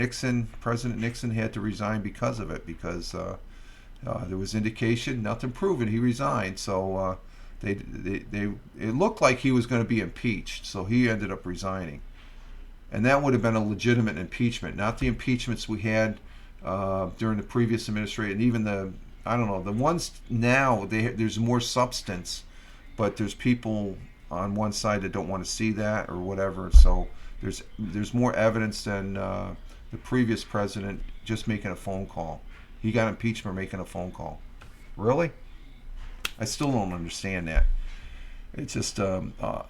President Nixon had to resign because of it, because there was indication, nothing proven. He resigned, so It looked like he was going to be impeached, so he ended up resigning, and that would have been a legitimate impeachment, not the impeachments we had during the previous administration, and even I don't know, the ones now. There's more substance, but there's people on one side that don't want to see that or whatever. So there's more evidence than the previous president just making a phone call. He got impeached for making a phone call. Really? I still don't understand that. It's just a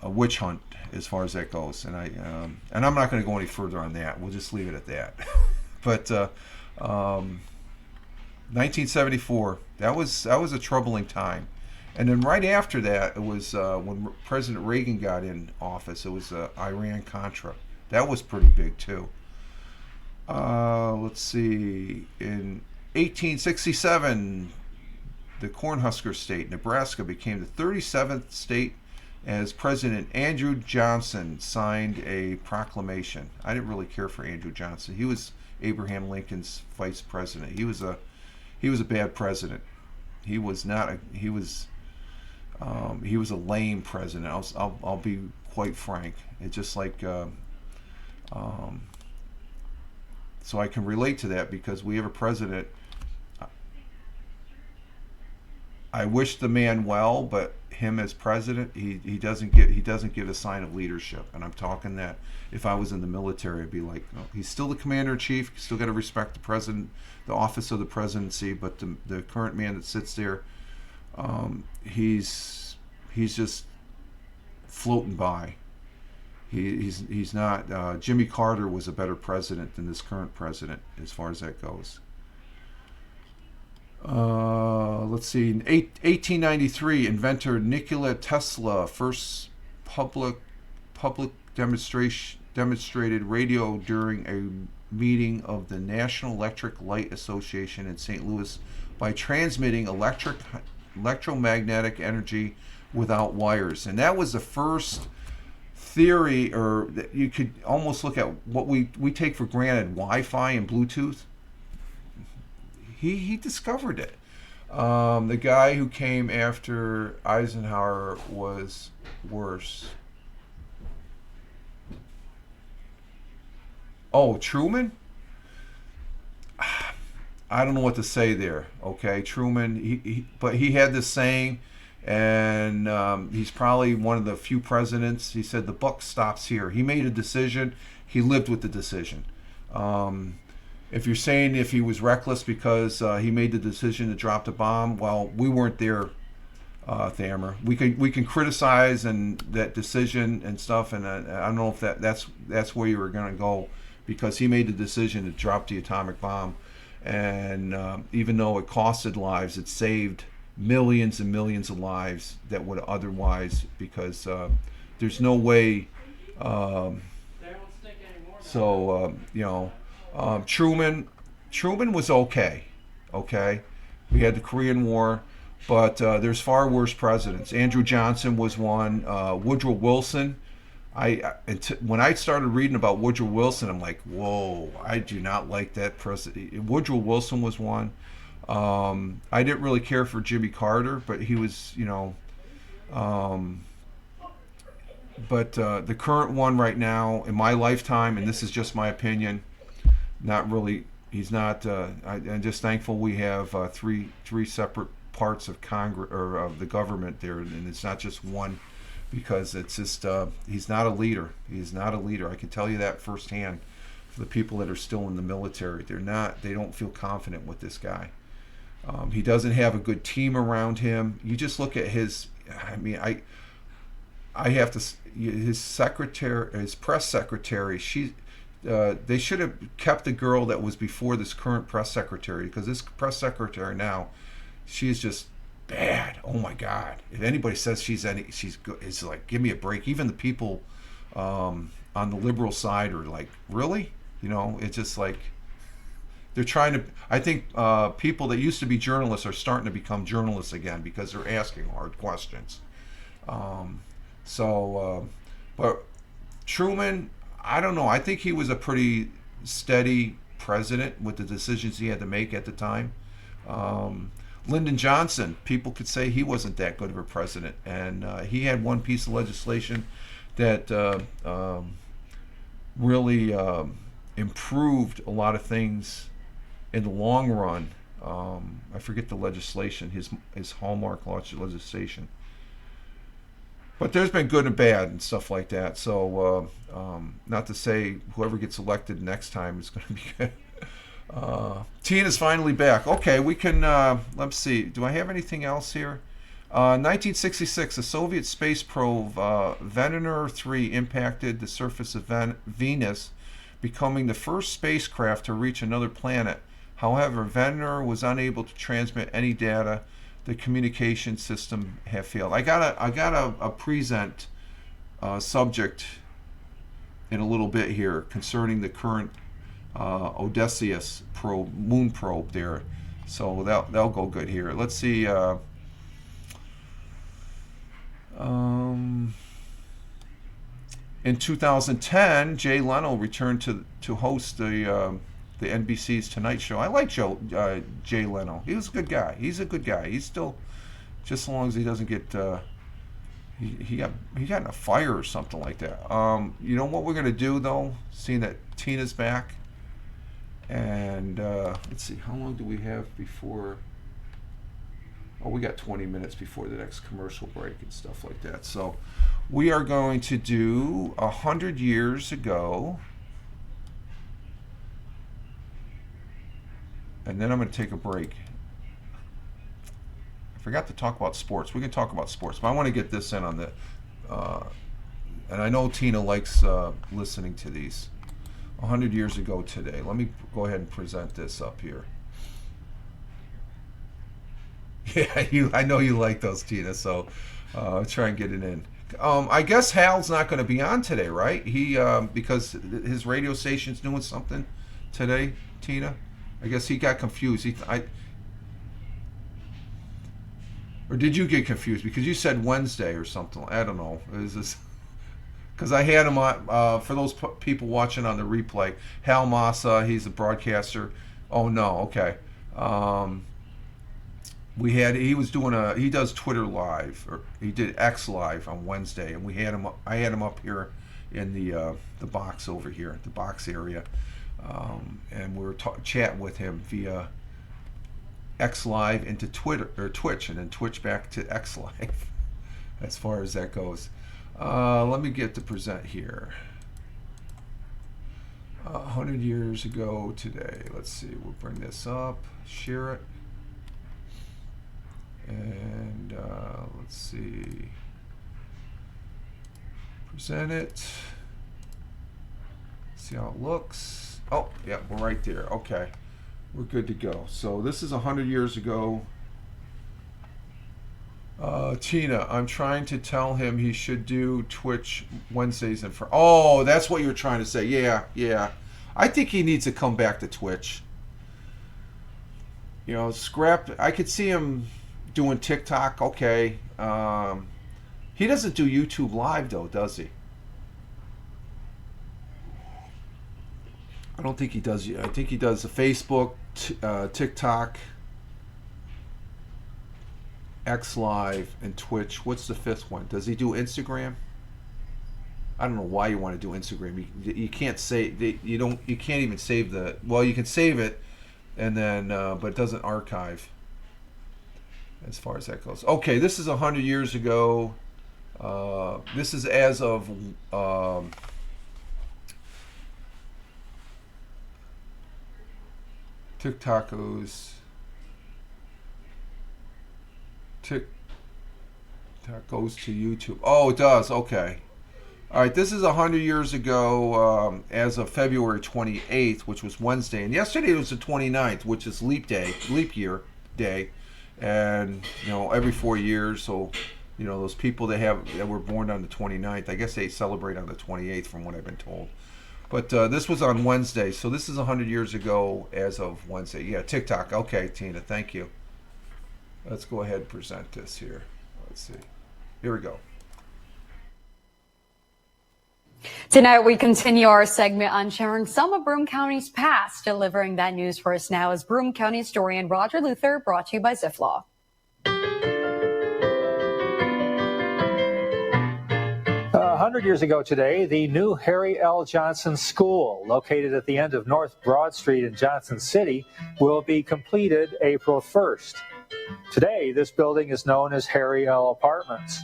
witch hunt as far as that goes, and I'm not going to go any further on that. We'll just leave it at that. But 1974, that was a troubling time, and then right after that, it was when President Reagan got in office. It was Iran Contra. That was pretty big too. Let's see, in 1867. The Cornhusker State, Nebraska, became the 37th state as President Andrew Johnson signed a proclamation. I didn't really care for Andrew Johnson. He was Abraham Lincoln's vice president. He was a bad president. He was not a he was a lame president. I'll be quite frank. It's just like so I can relate to that because we have a president. I wish the man well, but him as president, he doesn't give a sign of leadership. And I'm talking that if I was in the military, I'd be like, no, he's still the commander in chief. Still got to respect the president, the office of the presidency. But the current man that sits there, he's just floating by. He's not. Jimmy Carter was a better president than this current president, as far as that goes. Let's see. In 1893, inventor Nikola Tesla first public demonstrated radio during a meeting of the National Electric Light Association in St. Louis by transmitting electromagnetic energy without wires, and that was the first theory, or you could almost look at what we take for granted, Wi-Fi and Bluetooth. He discovered it. The guy who came after Eisenhower was worse. Oh, Truman? I don't know what to say there. Okay, Truman. But he had this saying, and he's probably one of the few presidents. He said the buck stops here. He made a decision. He lived with the decision. If you're saying if he was reckless because he made the decision to drop the bomb, well, we weren't there, Thamer. We can criticize and that decision and stuff, and I don't know if that's where you were going to go, because he made the decision to drop the atomic bomb, and even though it costed lives, it saved millions and millions of lives that would otherwise, because there's no way. Truman was okay. We had the Korean War, but there's far worse presidents. Andrew Johnson was one. Woodrow Wilson. When I started reading about Woodrow Wilson, I'm like, whoa, I do not like that president. Woodrow Wilson was one. I didn't really care for Jimmy Carter, but he was, but the current one right now, in my lifetime, and this is just my opinion, not really. He's not. I'm just thankful we have three separate parts of Congress or of the government there, and it's not just one, because it's just he's not a leader. He's not a leader. I can tell you that firsthand. For the people that are still in the military, they're not. They don't feel confident with this guy. He doesn't have a good team around him. You just look at his. I have to. His secretary, his press secretary, they should have kept the girl that was before this current press secretary, because this press secretary now, she's just bad. Oh my God! If anybody says she's good, it's like, give me a break. Even the people on the liberal side are like, really? It's just like they're trying to. I think people that used to be journalists are starting to become journalists again, because they're asking hard questions. But Truman, I don't know. I think he was a pretty steady president with the decisions he had to make at the time. Lyndon Johnson, people could say he wasn't that good of a president, and he had one piece of legislation that really improved a lot of things in the long run. I forget the legislation, his hallmark legislation. But there's been good and bad and stuff like that. So not to say whoever gets elected next time is going to be good. Tina's finally back. Okay, we can, let's see. Do I have anything else here? 1966, the Soviet space probe Veneer 3 impacted the surface of Venus, becoming the first spacecraft to reach another planet. However, Veneer was unable to transmit any data. The communication system had failed. I got a present subject in a little bit here concerning the current Odysseus probe, moon probe there. So that'll go good here. Let's see. In 2010, Jay Leno returned to host the NBC's Tonight Show. I like Jay Leno. He was a good guy. He's a good guy. He's still, just as long as he doesn't get he got in a fire or something like that. You know what we're gonna do though, seeing that Tina's back, and let's see, how long do we have before? Oh, we got 20 minutes before the next commercial break and stuff like that. So we are going to do 100 years ago. And then I'm going to take a break. I forgot to talk about sports. We can talk about sports, but I want to get this in on the... and I know Tina likes listening to these. 100 years ago today. Let me go ahead and present this up here. Yeah, I know you like those, Tina, so I'll try and get it in. I guess Hal's not going to be on today, right? He because his radio station's doing something today, Tina. I guess he got confused. Or did you get confused? Because you said Wednesday or something. I don't know. Is this... Because I had him on, for those people watching on the replay, Hal Massa, he's a broadcaster. Oh, no, okay. He does Twitter Live, or he did X Live on Wednesday, and I had him up here in the box over here, the box area, and we were chatting with him via X Live into Twitter or Twitch, and then Twitch back to X Live, as far as that goes. Let me get to present here. 100 years ago today. Let's see. We'll bring this up, share it. And let's see, present it, see how it looks. Oh, yeah, we're right there. Okay, we're good to go. So this is 100 years ago. Tina, I'm trying to tell him he should do Twitch Wednesdays and oh, that's what you're trying to say. Yeah. I think he needs to come back to Twitch. You know, I could see him doing TikTok, okay. He doesn't do YouTube Live though, does he? I don't think he does. I think he does the Facebook, TikTok, X Live, and Twitch. What's the fifth one? Does he do Instagram? I don't know why you want to do Instagram. You can't save. You can't even save the. Well, you can save it, and then but it doesn't archive. As far as that goes. Okay, this is 100 years ago. This is as of TikTok goes to YouTube. Oh, it does. Okay. All right, this is 100 years ago as of February 28th, which was Wednesday. And yesterday was the 29th, which is leap year day. And, every 4 years, so, those people that were born on the 29th, I guess they celebrate on the 28th from what I've been told. But this was on Wednesday, so this is 100 years ago as of Wednesday. Yeah, TikTok. Okay, Tina, thank you. Let's go ahead and present this here. Let's see. Here we go. Tonight, we continue our segment on sharing some of Broome County's past. Delivering that news for us now is Broome County historian Roger Luther, brought to you by Ziflaw. 100 years ago today, the new Harry L. Johnson School, located at the end of North Broad Street in Johnson City, will be completed April 1st. Today, this building is known as Harry L. Apartments.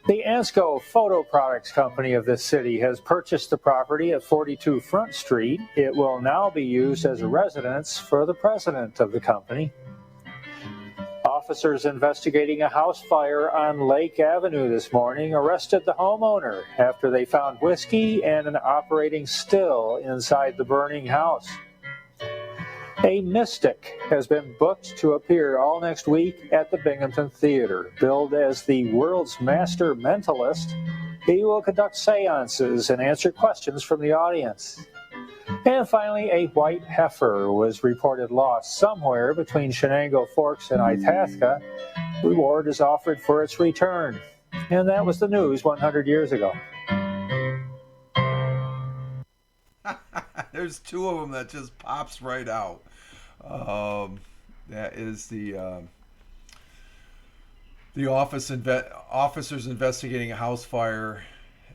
The Ansco Photo Products Company of this city has purchased the property at 42 Front Street. It will now be used as a residence for the president of the company. Officers investigating a house fire on Lake Avenue this morning arrested the homeowner after they found whiskey and an operating still inside the burning house. A mystic has been booked to appear all next week at the Binghamton Theater. Billed as the world's master mentalist, he will conduct seances and answer questions from the audience. And finally, a white heifer was reported lost somewhere between Shenango Forks and Itasca. Reward is offered for its return. And that was the news 100 years ago. There's two of them that just pops right out. That is the officers investigating a house fire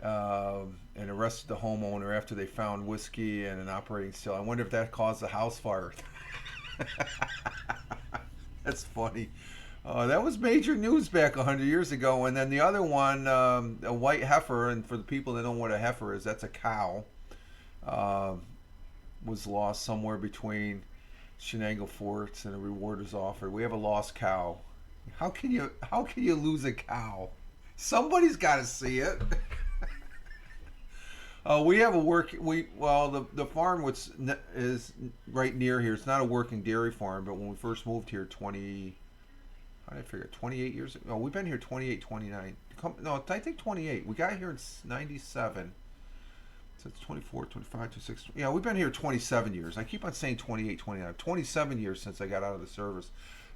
and arrested the homeowner after they found whiskey and an operating still. I wonder if that caused the house fire. That's funny. That was major news back 100 years ago. And then the other one, a white heifer, and for the people that don't know what a heifer is, that's a cow, was lost somewhere between Shenango Forks, and a reward is offered. We have a lost cow. How can you lose a cow? Somebody's got to see it. We have the farm is right near here. It's not a working dairy farm, but when we first moved here 28 years ago. No, we've been here 28, 29. No, I think 28. We got here in 97. So it's 24, 25, 26. Yeah, we've been here 27 years. I keep on saying 28, 29. 27 years since I got out of the service.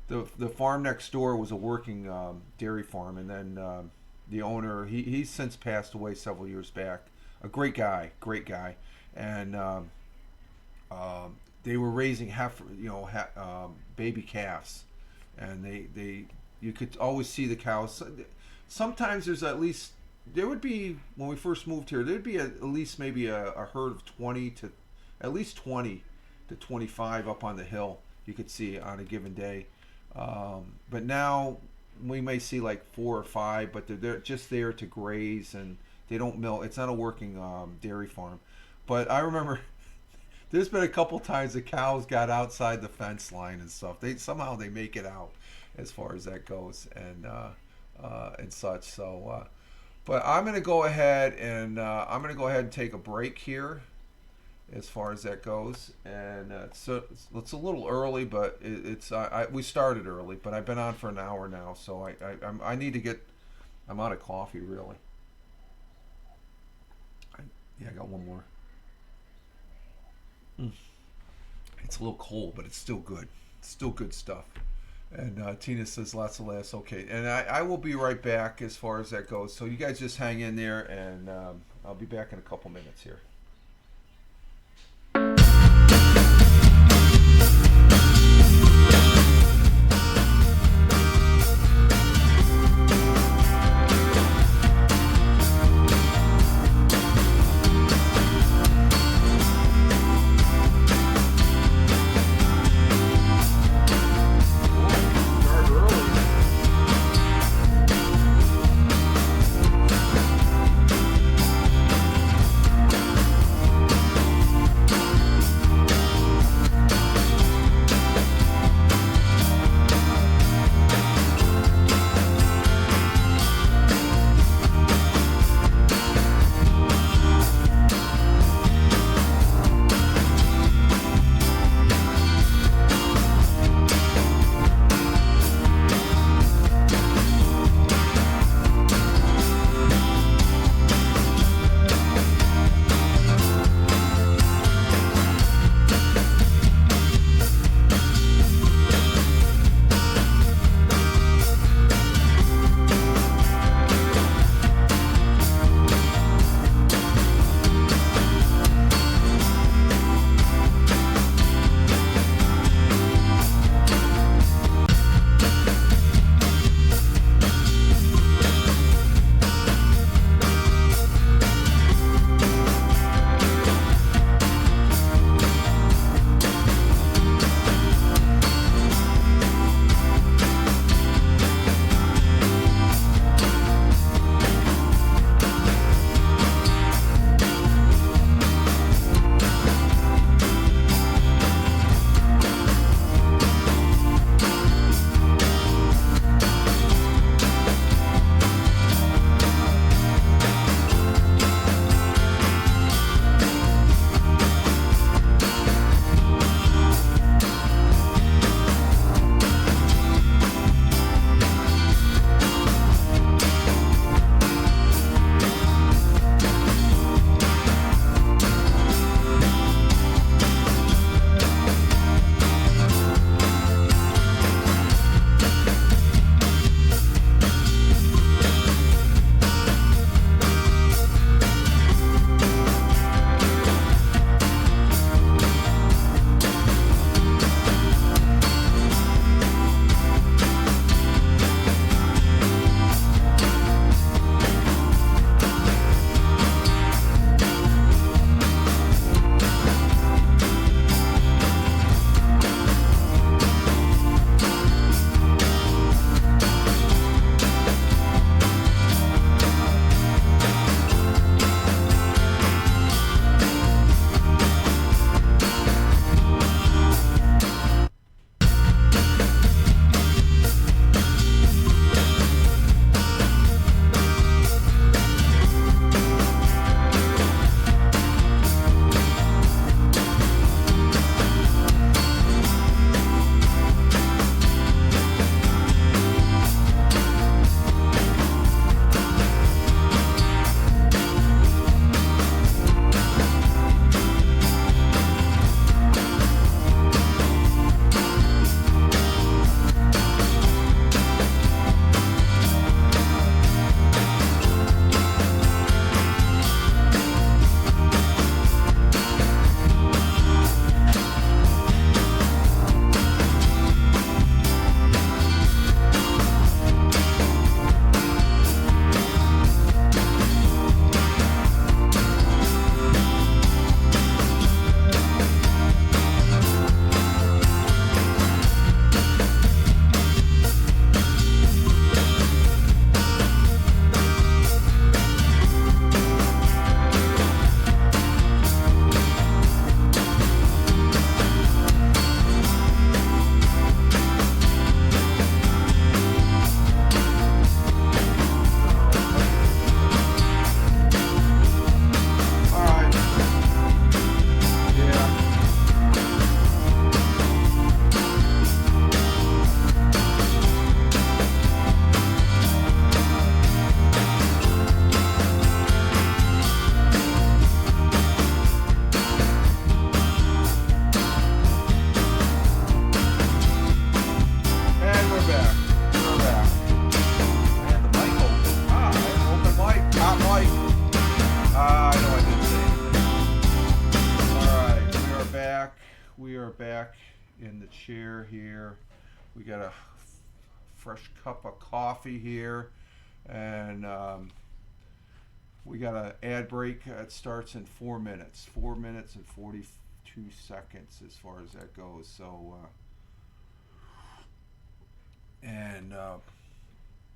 The farm next door was a working dairy farm, and then the owner, he's since passed away several years back. A great guy, and they were raising baby calves, and you could always see the cows. Sometimes there would be, when we first moved here, there'd be at least maybe a herd of 20 to 25 up on the hill you could see on a given day. But now we may see like 4 or 5, but they're just there to graze, and they don't milk. It's not a working dairy farm. But I remember there's been a couple times the cows got outside the fence line and stuff. Somehow they make it out as far as that goes, and such. So, but I'm going to go ahead and take a break here as far as that goes. And so it's a little early, but we started early, but I've been on for an hour now, so I need to get. I'm out of coffee, really. I got one more. It's a little cold, but it's still good. It's still good stuff. And Tina says lots of laughs. Okay, and I will be right back as far as that goes. So you guys just hang in there, and I'll be back in a couple minutes here. We are back in the chair here. We got a fresh cup of coffee here, and we got an ad break. It starts in 4 minutes. 4 minutes and 42 seconds as far as that goes. So,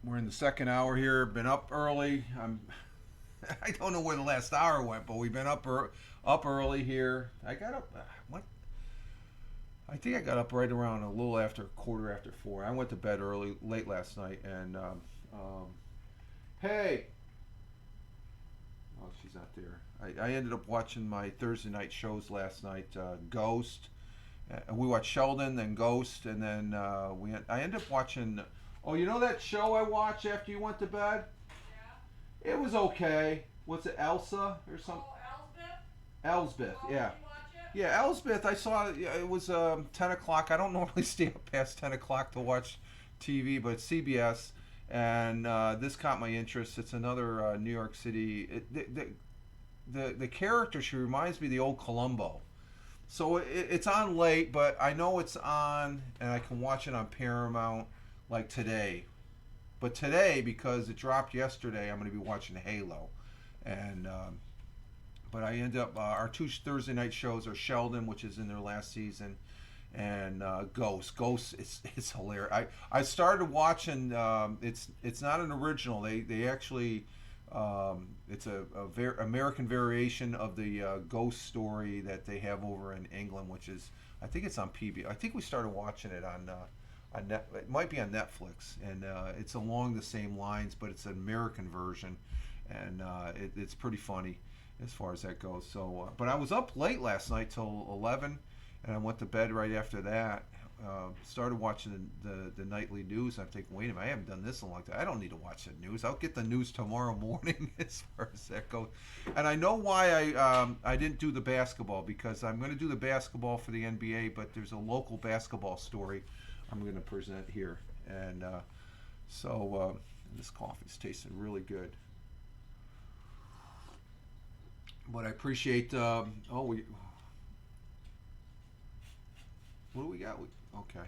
we're in the second hour here. Been up early. I don't know where the last hour went, but we've been up early here. I got up. I think I got up right around a little after quarter after 4. I went to bed late last night, and hey, oh, she's not there. I ended up watching my Thursday night shows last night. Ghost. We watched Sheldon, then Ghost, and then I ended up watching. Oh, you know that show I watched after you went to bed? Yeah. It was okay. What's it, Elsa or something? Oh, Elsbeth? Elsbeth, Oh, yeah. did you watch it? Yeah, Elsbeth, I saw it was 10 o'clock. I don't normally stay up past 10 o'clock to watch TV, but it's CBS, and this caught my interest. It's another New York City. The character, she reminds me of the old Columbo. So it's on late, but I know it's on, and I can watch it on Paramount like today. But today, because it dropped yesterday, I'm going to be watching Halo. And but I end up our 2 Thursday night shows are Sheldon, which is in their last season, and Ghost. Ghost is hilarious. I started watching. It's not an original. They actually it's a American variation of the Ghost story that they have over in England, which is I think it's on PB. I think we started watching it on it might be on Netflix, and it's along the same lines, but it's an American version, and it's pretty funny as far as that goes. So, but I was up late last night till 11, and I went to bed right after that. Started watching the nightly news. I'm thinking, wait a minute, I haven't done this in a long time. I don't need to watch the news. I'll get the news tomorrow morning as far as that goes. And I know why I didn't do the basketball, because I'm going to do the basketball for the NBA, but there's a local basketball story I'm going to present here. And so this coffee's tasting really good. But I appreciate. What do we got? Okay.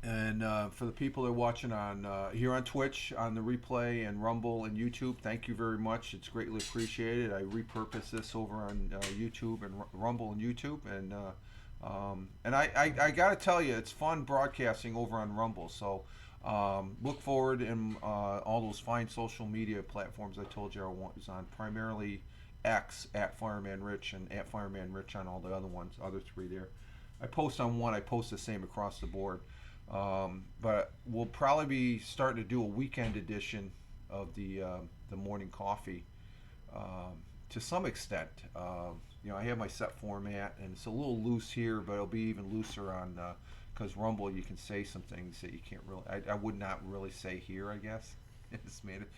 And for the people that are watching on here on Twitch, on the replay, and Rumble and YouTube, thank you very much. It's greatly appreciated. I repurpose this over on YouTube and Rumble and YouTube, and I got to tell you, it's fun broadcasting over on Rumble. So look forward in all those fine social media platforms I told you I was on, primarily X at Fireman Rich and at Fireman Rich on all the other ones, other 3 there. I post on one, I post the same across the board. But we'll probably be starting to do a weekend edition of the morning coffee to some extent. I have my set format, and it's a little loose here, but it'll be even looser on because Rumble, you can say some things that you can't really. I would not really say here, I guess. It's made it.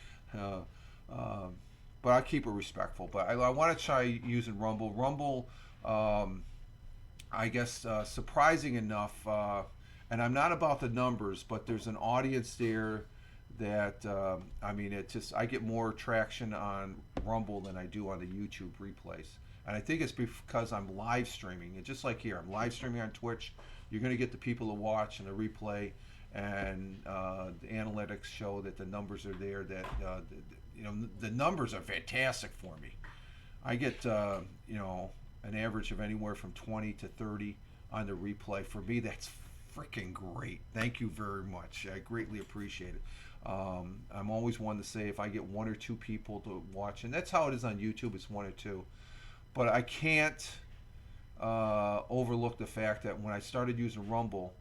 But I keep it respectful. But I want to try using Rumble. Rumble, I guess, surprising enough, and I'm not about the numbers, but there's an audience there that, it just, I get more traction on Rumble than I do on the YouTube replays. And I think it's because I'm live streaming. It's just like here, I'm live streaming on Twitch. You're going to get the people to watch and the replay, and the analytics show that the numbers are there, that the numbers are fantastic for me. I get an average of anywhere from 20 to 30 on the replay. For me, that's freaking great. Thank you very much. I greatly appreciate it. I'm always one to say if I get 1 or 2 people to watch, and that's how it is on YouTube, it's 1 or 2. But I can't overlook the fact that when I started using Rumble,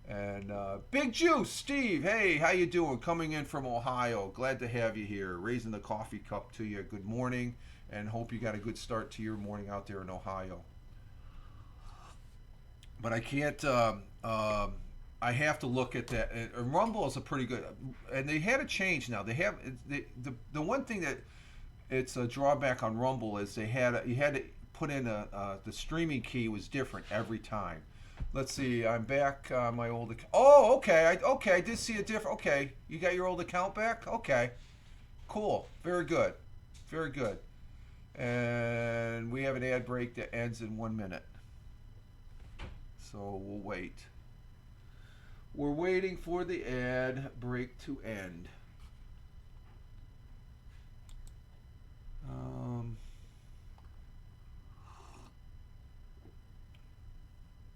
and Big Juice, Steve, hey, how you doing? Coming in from Ohio. Glad to have you here. Raising the coffee cup to you. Good morning, and hope you got a good start to your morning out there in Ohio. But I can't. I have to look at that. And Rumble is a pretty good, and they had a change now. They have the one thing that it's a drawback on Rumble is you had to put in the streaming key was different every time. Let's see. I'm back on my old account. Oh, okay. I did see a different. Okay, you got your old account back. Okay, cool. Very good. Very good. And we have an ad break that ends in 1 minute. So we'll wait. We're waiting for the ad break to end.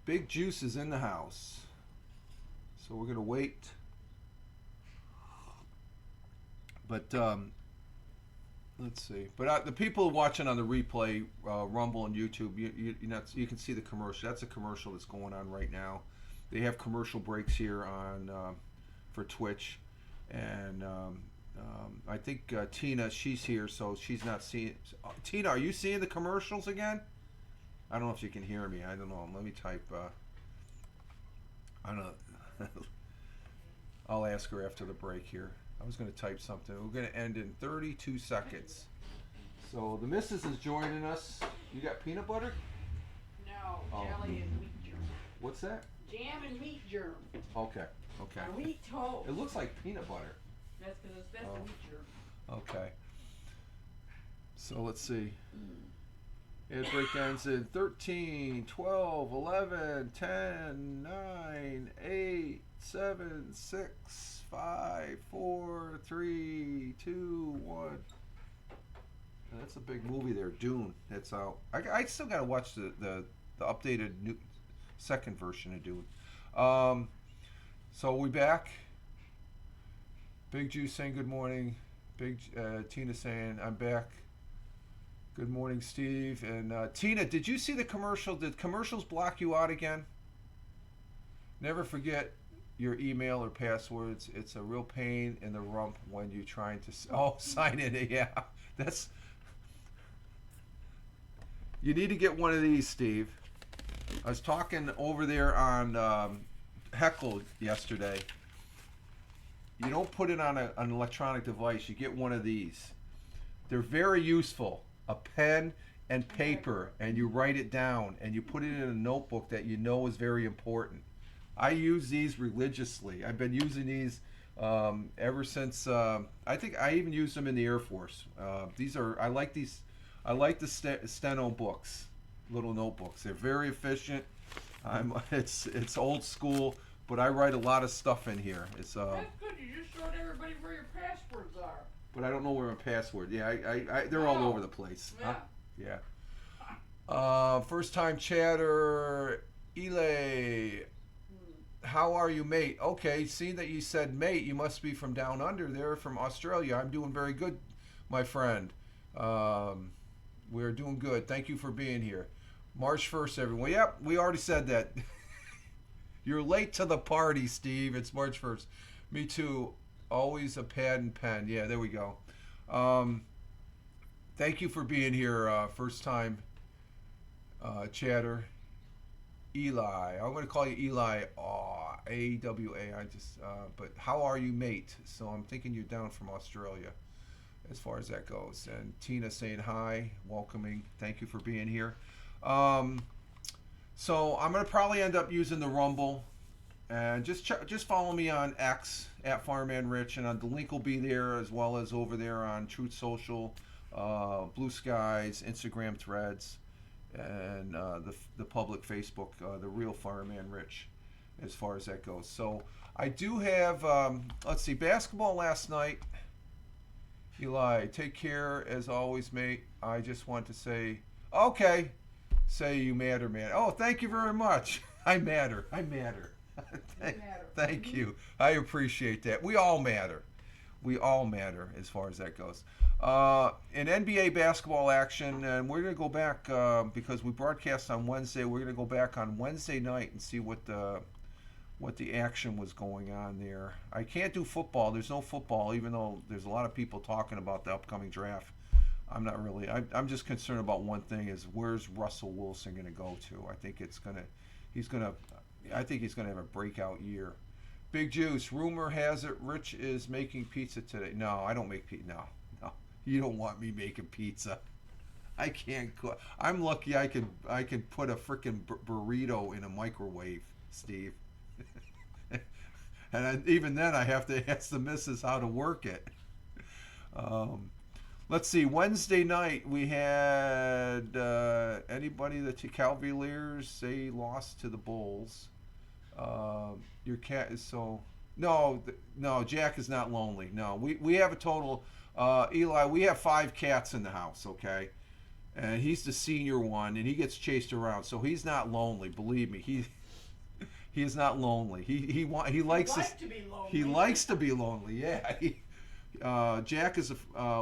Big Juice is in the house. So we're going to wait. But let's see. But the people watching on the replay, Rumble and YouTube, you can see the commercial. That's a commercial that's going on right now. They have commercial breaks here on for Twitch, and I think Tina, she's here, so she's not seeing. Tina, are you seeing the commercials again? I don't know if you can hear me. I don't know. Let me type. I don't know. I'll ask her after the break here. I was going to type something. We're going to end in 32 seconds. So the missus is joining us. You got peanut butter? No, Oh. jelly and wheat germ. What's that? Jam and wheat germ. Okay. Okay. Or wheat toast. It looks like peanut butter. That's because that's the wheat germ. Okay. So let's see. Ad break ends in 13, 12, 11, 10, 9, 8, 7, 6, 5, 4, 3, 2, 1. And that's a big movie there, Dune. It's out. I still got to watch the updated new second version of Dune. So we back. Big Juice saying good morning. Big Tina saying I'm back. Good morning, Steve. And Tina, did you see the commercial? Did commercials block you out again? Never forget your email or passwords. It's a real pain in the rump when you're trying to sign in. Yeah, that's. You need to get one of these, Steve. I was talking over there on Heckle yesterday. You don't put it on an electronic device. You get one of these. They're very useful. A pen and paper, and you write it down, and you put it in a notebook that you know is very important. I use these religiously. I've been using these ever since. I think I even used them in the Air Force. I like these. I like the steno books, little notebooks. They're very efficient. It's old school, but I write a lot of stuff in here. It's That's good. You just showed everybody where your passwords are. But I don't know where my password. Yeah, they're all over the place. Yeah. Huh? Yeah. First time chatter, Elay. How are you, mate? Okay, seeing that you said mate, you must be from down under there, from Australia. I'm doing very good, my friend. We're doing good. Thank you for being here. March 1st, everyone. Yep, we already said that. You're late to the party, Steve. It's March 1st. Me too. Always a pad and pen. Yeah, there we go. Thank you for being here. First time chatter. Eli. I'm going to call you Eli. A-W-A. But how are you, mate? So I'm thinking you're down from Australia as far as that goes. And Tina saying hi, welcoming. Thank you for being here. So I'm going to probably end up using the Rumble. And just follow me on X at Farmman Rich, and the link will be there as well as over there on Truth Social, Blue Skies, Instagram Threads, and the public Facebook, the real Farmman Rich, as far as that goes. So I do have, let's see, basketball last night. Eli, take care as always, mate. I just want to say, okay, say you matter, man. Oh, thank you very much. I matter. Thank you. I appreciate that. We all matter. We all matter as far as that goes. In NBA basketball action, and we're going to go back because we broadcast on Wednesday. We're going to go back on Wednesday night and see what the action was going on there. I can't do football. There's no football, even though there's a lot of people talking about the upcoming draft. I'm not really. I'm just concerned about one thing: is where's Russell Wilson going to go to? I think he's going to have a breakout year. Big Juice. Rumor has it Rich is making pizza today. No, I don't make pizza. No. You don't want me making pizza. I can't cook. I'm lucky I can put a freaking burrito in a microwave, Steve. And even then I have to ask the missus how to work it. Let's see. Wednesday night we had anybody that the Cavaliers they lost to the Bulls. Your cat is so no. Jack is not lonely. No, we have a total. Eli, we have 5 cats in the house. Okay, and he's the senior one, and he gets chased around, so he's not lonely. Believe me, he is not lonely. He likes to be lonely. He likes to be lonely. Yeah. Jack is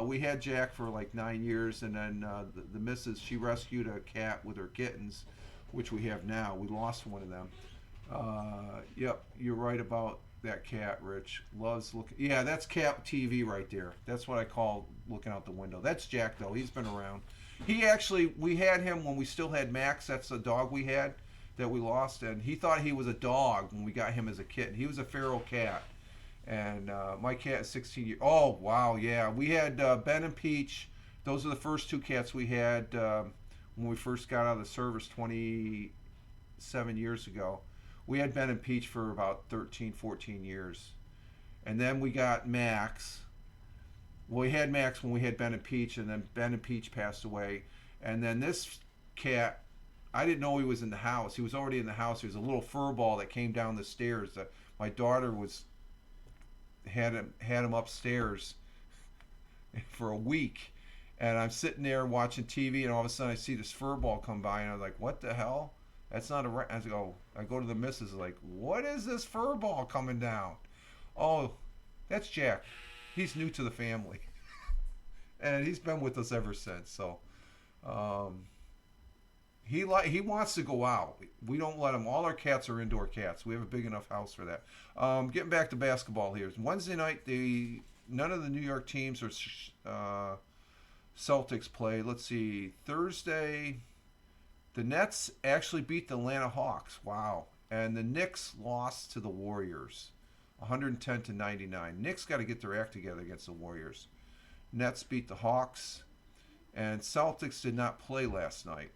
we had Jack for like 9 years, and then the missus she rescued a cat with her kittens, which we have now. We lost one of them. Yep, you're right about that cat, Rich. Loves looking. Yeah, that's cat TV right there. That's what I call looking out the window. That's Jack though. He's been around. We had him when we still had Max. That's the dog we had that we lost, and he thought he was a dog when we got him as a kitten. He was a feral cat. And my cat is 16 years. Oh wow, yeah. We had Ben and Peach. Those are the first 2 cats we had when we first got out of the service 27 years ago. We had Ben and Peach for about 13, 14 years, and then we got Max. Well, we had Max when we had Ben and Peach, and then Ben and Peach passed away, and then this cat. I didn't know he was in the house. He was already in the house. He was a little fur ball that came down the stairs. My daughter had him upstairs for a week, and I'm sitting there watching TV, and all of a sudden I see this fur ball come by, and I'm like, "What the hell? That's not a rat." I go to the missus, like, "What is this fur ball coming down?" Oh, that's Jack. He's new to the family, and he's been with us ever since. So, he wants to go out. We don't let him. All our cats are indoor cats. We have a big enough house for that. Getting back to basketball here. Wednesday night, none of the New York teams or Celtics played. Let's see. Thursday, the Nets actually beat the Atlanta Hawks. Wow. And the Knicks lost to the Warriors, 110-99. Knicks got to get their act together against the Warriors. Nets beat the Hawks, and Celtics did not play last night.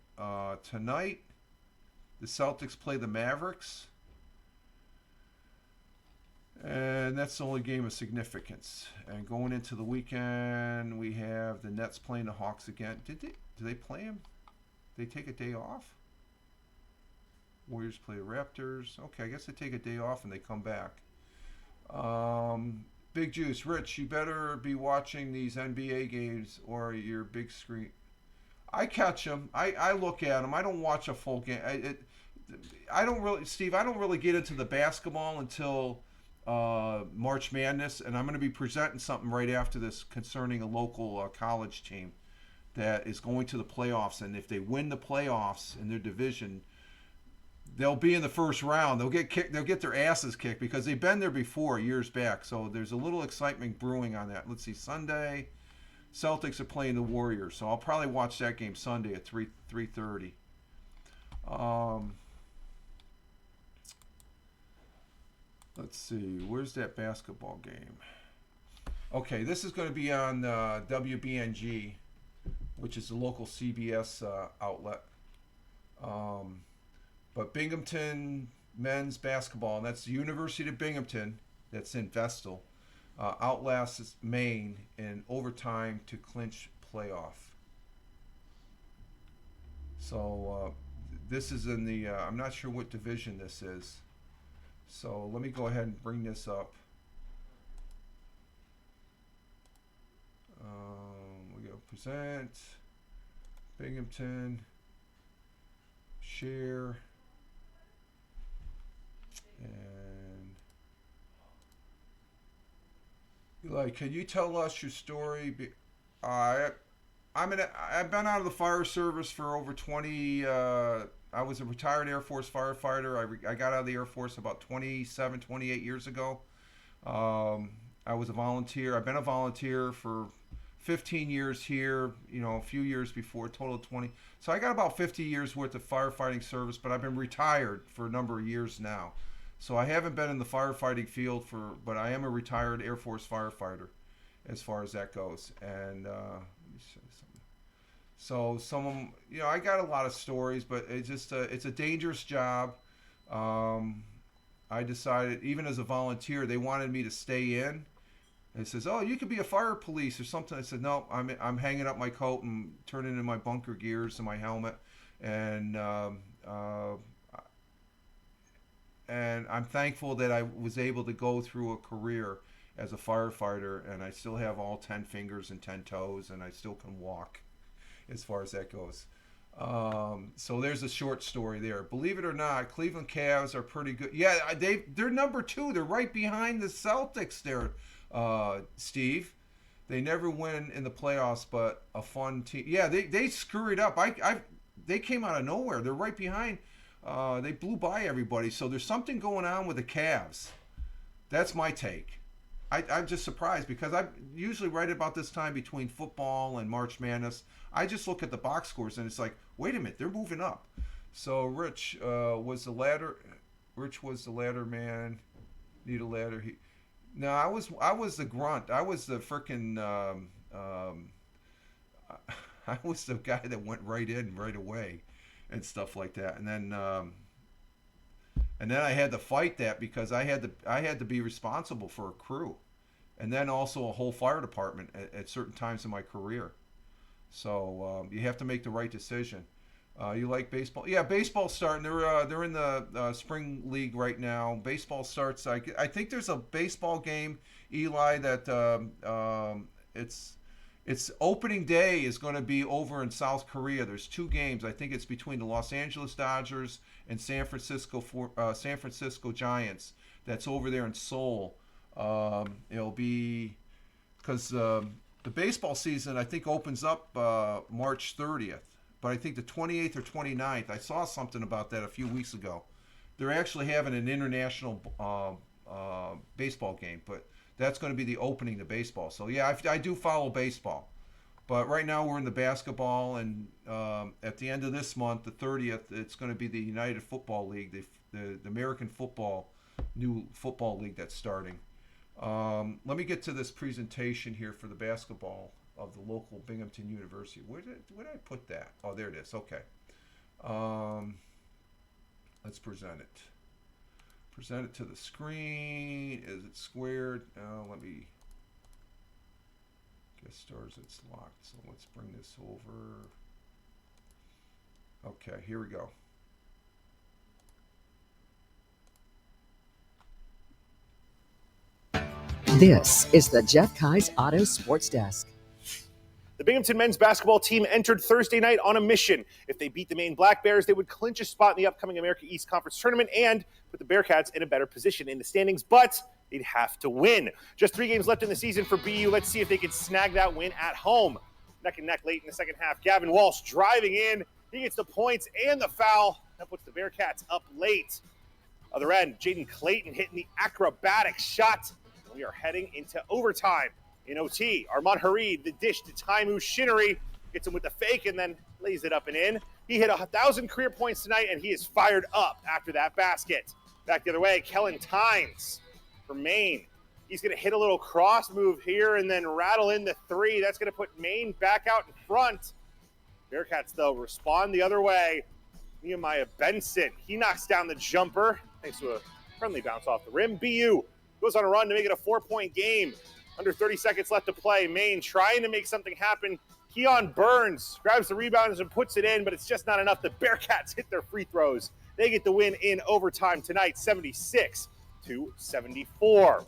Tonight, the Celtics play the Mavericks, and that's the only game of significance. And going into the weekend, we have the Nets playing the Hawks again. Do they play them? They take a day off? Warriors play the Raptors. Okay, I guess they take a day off and they come back. Big Juice, Rich, you better be watching these NBA games or your big screen. I catch them. I look at them. I don't watch a full game. I don't really, Steve. I don't really get into the basketball until March Madness, and I'm going to be presenting something right after this concerning a local college team that is going to the playoffs. And if they win the playoffs in their division, they'll be in the first round. They'll get kicked. They'll get their asses kicked because they've been there before years back. So there's a little excitement brewing on that. Let's see, Sunday. Celtics are playing the Warriors, so I'll probably watch that game Sunday at 3:30. Let's see, where's that basketball game? Okay, this is going to be on WBNG, which is the local CBS outlet. But Binghamton men's basketball, and that's the University of Binghamton, that's in Vestal. Outlasts Maine in overtime to clinch playoff. So this is in the, I'm not sure what division this is. So let me go ahead and bring this up. We go present, Binghamton, share, and like, can you tell us your story? I've been out of the fire service for over 20. I was a retired Air Force firefighter. I got out of the Air Force about 27, 28 years ago. I was a volunteer. I've been a volunteer for 15 years here, a few years before, a total of 20. So I got about 50 years worth of firefighting service, but I've been retired for a number of years now. So I haven't been in the firefighting field but I am a retired Air Force firefighter as far as that goes. And let me show you something. So some of them, I got a lot of stories, but it's a dangerous job. I decided, even as a volunteer, they wanted me to stay in And he says, "Oh, you could be a fire police or something." I said, "No, I'm hanging up my coat and turning in my bunker gears and my helmet, and and I'm thankful that I was able to go through a career as a firefighter, and I still have all 10 fingers and 10 toes, and I still can walk, as far as that goes." So there's a short story there. Believe it or not, Cleveland Cavs are pretty good. Yeah, they're number 2. They're right behind the Celtics there, Steve. They never win in the playoffs, but a fun team. Yeah, they screw it up. They came out of nowhere. They're right behind. They blew by everybody. So there's something going on with the Cavs. That's my take. I'm just surprised because I'm usually right about this time between football and March Madness. I just look at the box scores and it's like, wait a minute, they're moving up. So Rich was the ladder. Rich was the ladder man. Need a ladder. No, I was the grunt. I was the freaking. I was the guy that went right in right away, and stuff like that. And then I had to fight that because I had to be responsible for a crew, and then also a whole fire department at certain times in my career. So you have to make the right decision. You like baseball? Yeah, baseball's starting. They're in the spring league right now. Baseball starts. I think there's a baseball game, Eli. That it's opening day is going to be over in South Korea. There's 2 games. I think it's between the Los Angeles Dodgers and San Francisco Giants. That's over there in Seoul. It'll be because the baseball season I think opens up March 30th. But I think the 28th or 29th, I saw something about that a few weeks ago. They're actually having an international baseball game, but that's going to be the opening to baseball. So yeah, I do follow baseball. But right now we're in the basketball, and at the end of this month, the 30th, it's going to be the United Football League, the American football, new football league that's starting. Let me get to this presentation here for the basketball of the local Binghamton University. Where did I put that? Oh, there it is. Okay. Let's present it. Present it to the screen. Is it squared? Let me. Guest stars, it's locked. So let's bring this over. Okay, here we go. This is the Jeff Kai's Auto Sports Desk. The Binghamton men's basketball team entered Thursday night on a mission. If they beat the Maine Black Bears, they would clinch a spot in the upcoming America East Conference tournament and put the Bearcats in a better position in the standings, but they'd have to win. Just 3 games left in the season for BU. Let's see if they can snag that win at home. Neck and neck late in the second half. Gavin Walsh driving in. He gets the points and the foul. That puts the Bearcats up late. Other end, Jaden Clayton hitting the acrobatic shot. We are heading into overtime. In OT, Armand Harid, the dish to Taimu Shinnery, gets him with the fake and then lays it up and in. He hit 1,000 career points tonight, and he is fired up after that basket. Back the other way, Kellen Tynes for Maine. He's going to hit a little cross move here and then rattle in the 3. That's going to put Maine back out in front. Bearcats, though, respond the other way. Nehemiah Benson, he knocks down the jumper thanks to a friendly bounce off the rim. BU goes on a run to make it a 4-point game. Under 30 seconds left to play. Maine trying to make something happen. Keon Burns grabs the rebound and puts it in, but it's just not enough. The Bearcats hit their free throws. They get the win in overtime tonight, 76-74.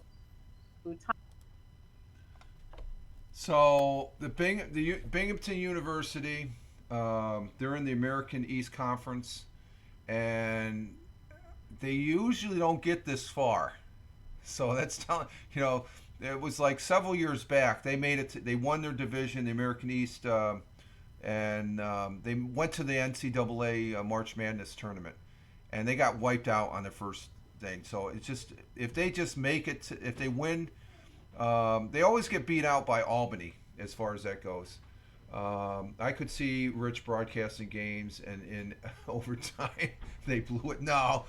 So the Binghamton University, they're in the American East Conference, and they usually don't get this far. So that's telling, it was like several years back. They made it. They won their division, the American East, and they went to the NCAA March Madness tournament, and they got wiped out on their first thing. So it's just if they just make it, if they win, they always get beat out by Albany as far as that goes. I could see Rich broadcasting games, and in overtime they blew it. No,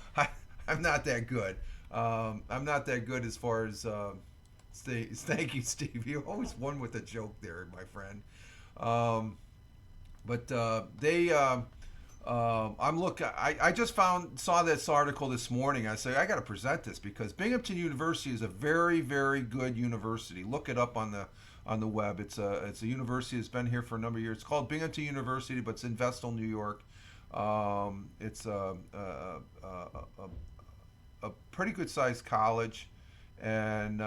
I'm not that good. I'm not that good as far as. Thank you, Steve. You always won with a joke there, my friend. But they I just saw this article this morning. I say I got to present this because Binghamton University is a very, very good university. Look it up on the web. It's a university that's been here for a number of years. It's called Binghamton University, but it's in Vestal, New York. It's a pretty good sized college, and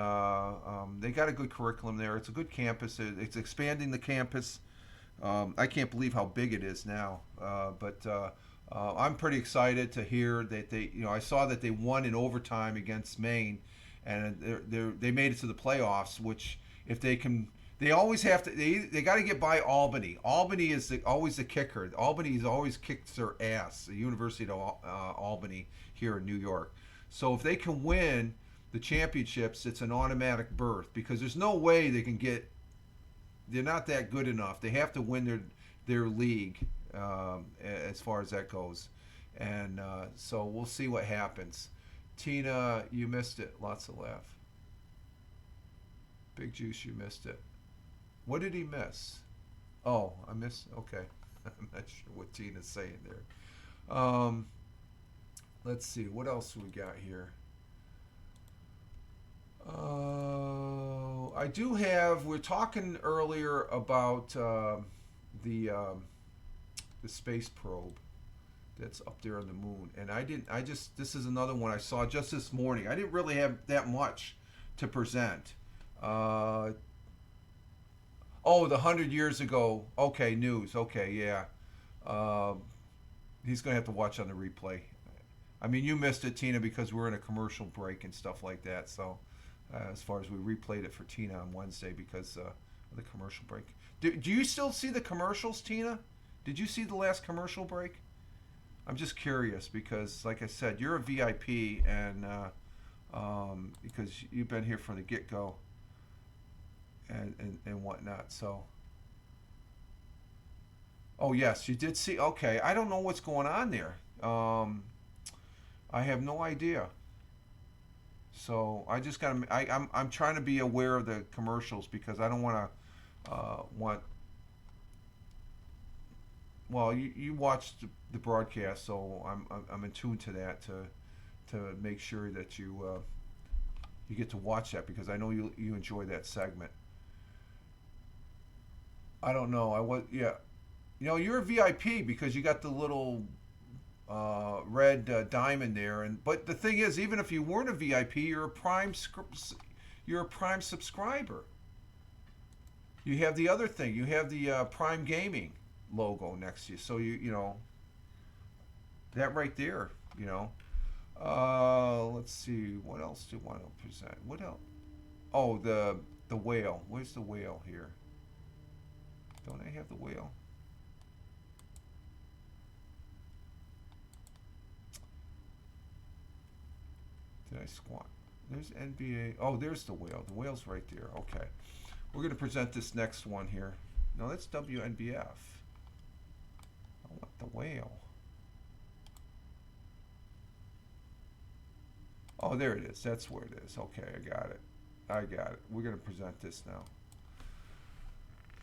they got a good curriculum there. It's a good campus. It's expanding the campus. I can't believe how big it is now, but I'm pretty excited to hear that I saw that they won in overtime against Maine, and they made it to the playoffs. Which, if they can, they always have to. They got to get by Albany. Albany is always the kicker. Albany's always kicked their ass. The University of Albany here in New York. So if they can win the championships, it's an automatic berth because there's no way they can get. They're not that good enough. They have to win their league as far as that goes, and so we'll see what happens. Tina, you missed it. Lots of laugh. Big Juice, you missed it. What did he miss? Oh, I missed. Okay, I'm not sure what Tina's saying there. Let's see what else we got here. I do have. We're talking earlier about the space probe that's up there on the moon, and I didn't. This is another one I saw just this morning. I didn't really have that much to present. The 100 years ago. Okay, news. Okay, yeah. He's gonna have to watch on the replay. I mean, you missed it, Tina, because we're in a commercial break and stuff like that. So. As far as we replayed it for Tina on Wednesday because of the commercial break. Do you still see the commercials, Tina? Did you see the last commercial break? I'm just curious because, like I said, you're a VIP and because you've been here from the get-go and whatnot. So, oh yes, you did see. Okay, I don't know what's going on there. I have no idea. So I just got to. I'm trying to be aware of the commercials because I don't want to Well, you watched the broadcast, so I'm in tune to that to make sure that you get to watch that because I know you enjoy that segment. I don't know. You're a VIP because you got the little red diamond there, but the thing is, even if you weren't a VIP, you're a prime subscriber. You have the other thing. You have the Prime Gaming logo next to you, so you know that right there. Let's see, what else do I want to present? What else? Oh, the whale. Where's the whale here? Don't I have the whale? Did I squat? There's NBA. Oh, there's the whale. The whale's right there. Okay. We're going to present this next one here. No, that's WNBF. I want the whale. Oh, there it is. That's where it is. Okay, I got it. We're going to present this now.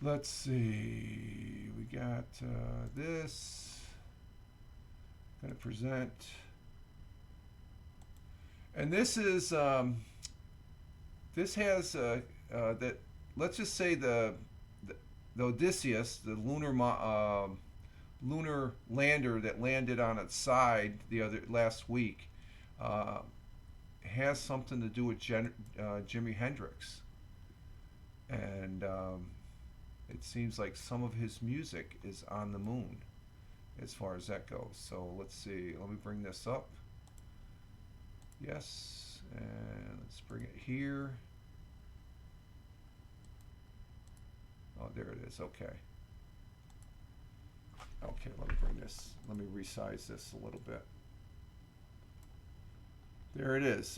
Let's see. We got this. Going to present. And this is this has that. Let's just say the Odysseus, the lunar lander that landed on its side last week, has something to do with Jimi Hendrix, and it seems like some of his music is on the moon, as far as that goes. So let's see. Let me bring this up. Yes, and let's bring it here. Oh, there it is. Okay. Okay, let me bring this. Let me resize this a little bit. There it is.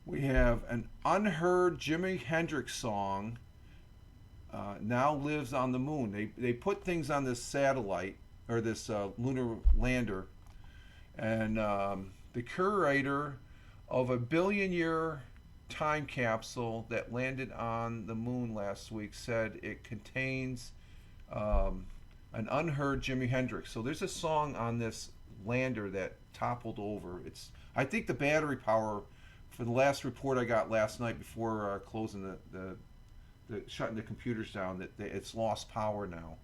We have an unheard Jimi Hendrix song. Now lives on the moon. They put things on this satellite or this lunar lander. And the curator of a billion-year time capsule that landed on the moon last week said it contains an an unheard Jimi Hendrix. So there's a song on this lander that toppled over. I think the battery power, for the last report I got last night before closing the shutting the computers down, that it's lost power now.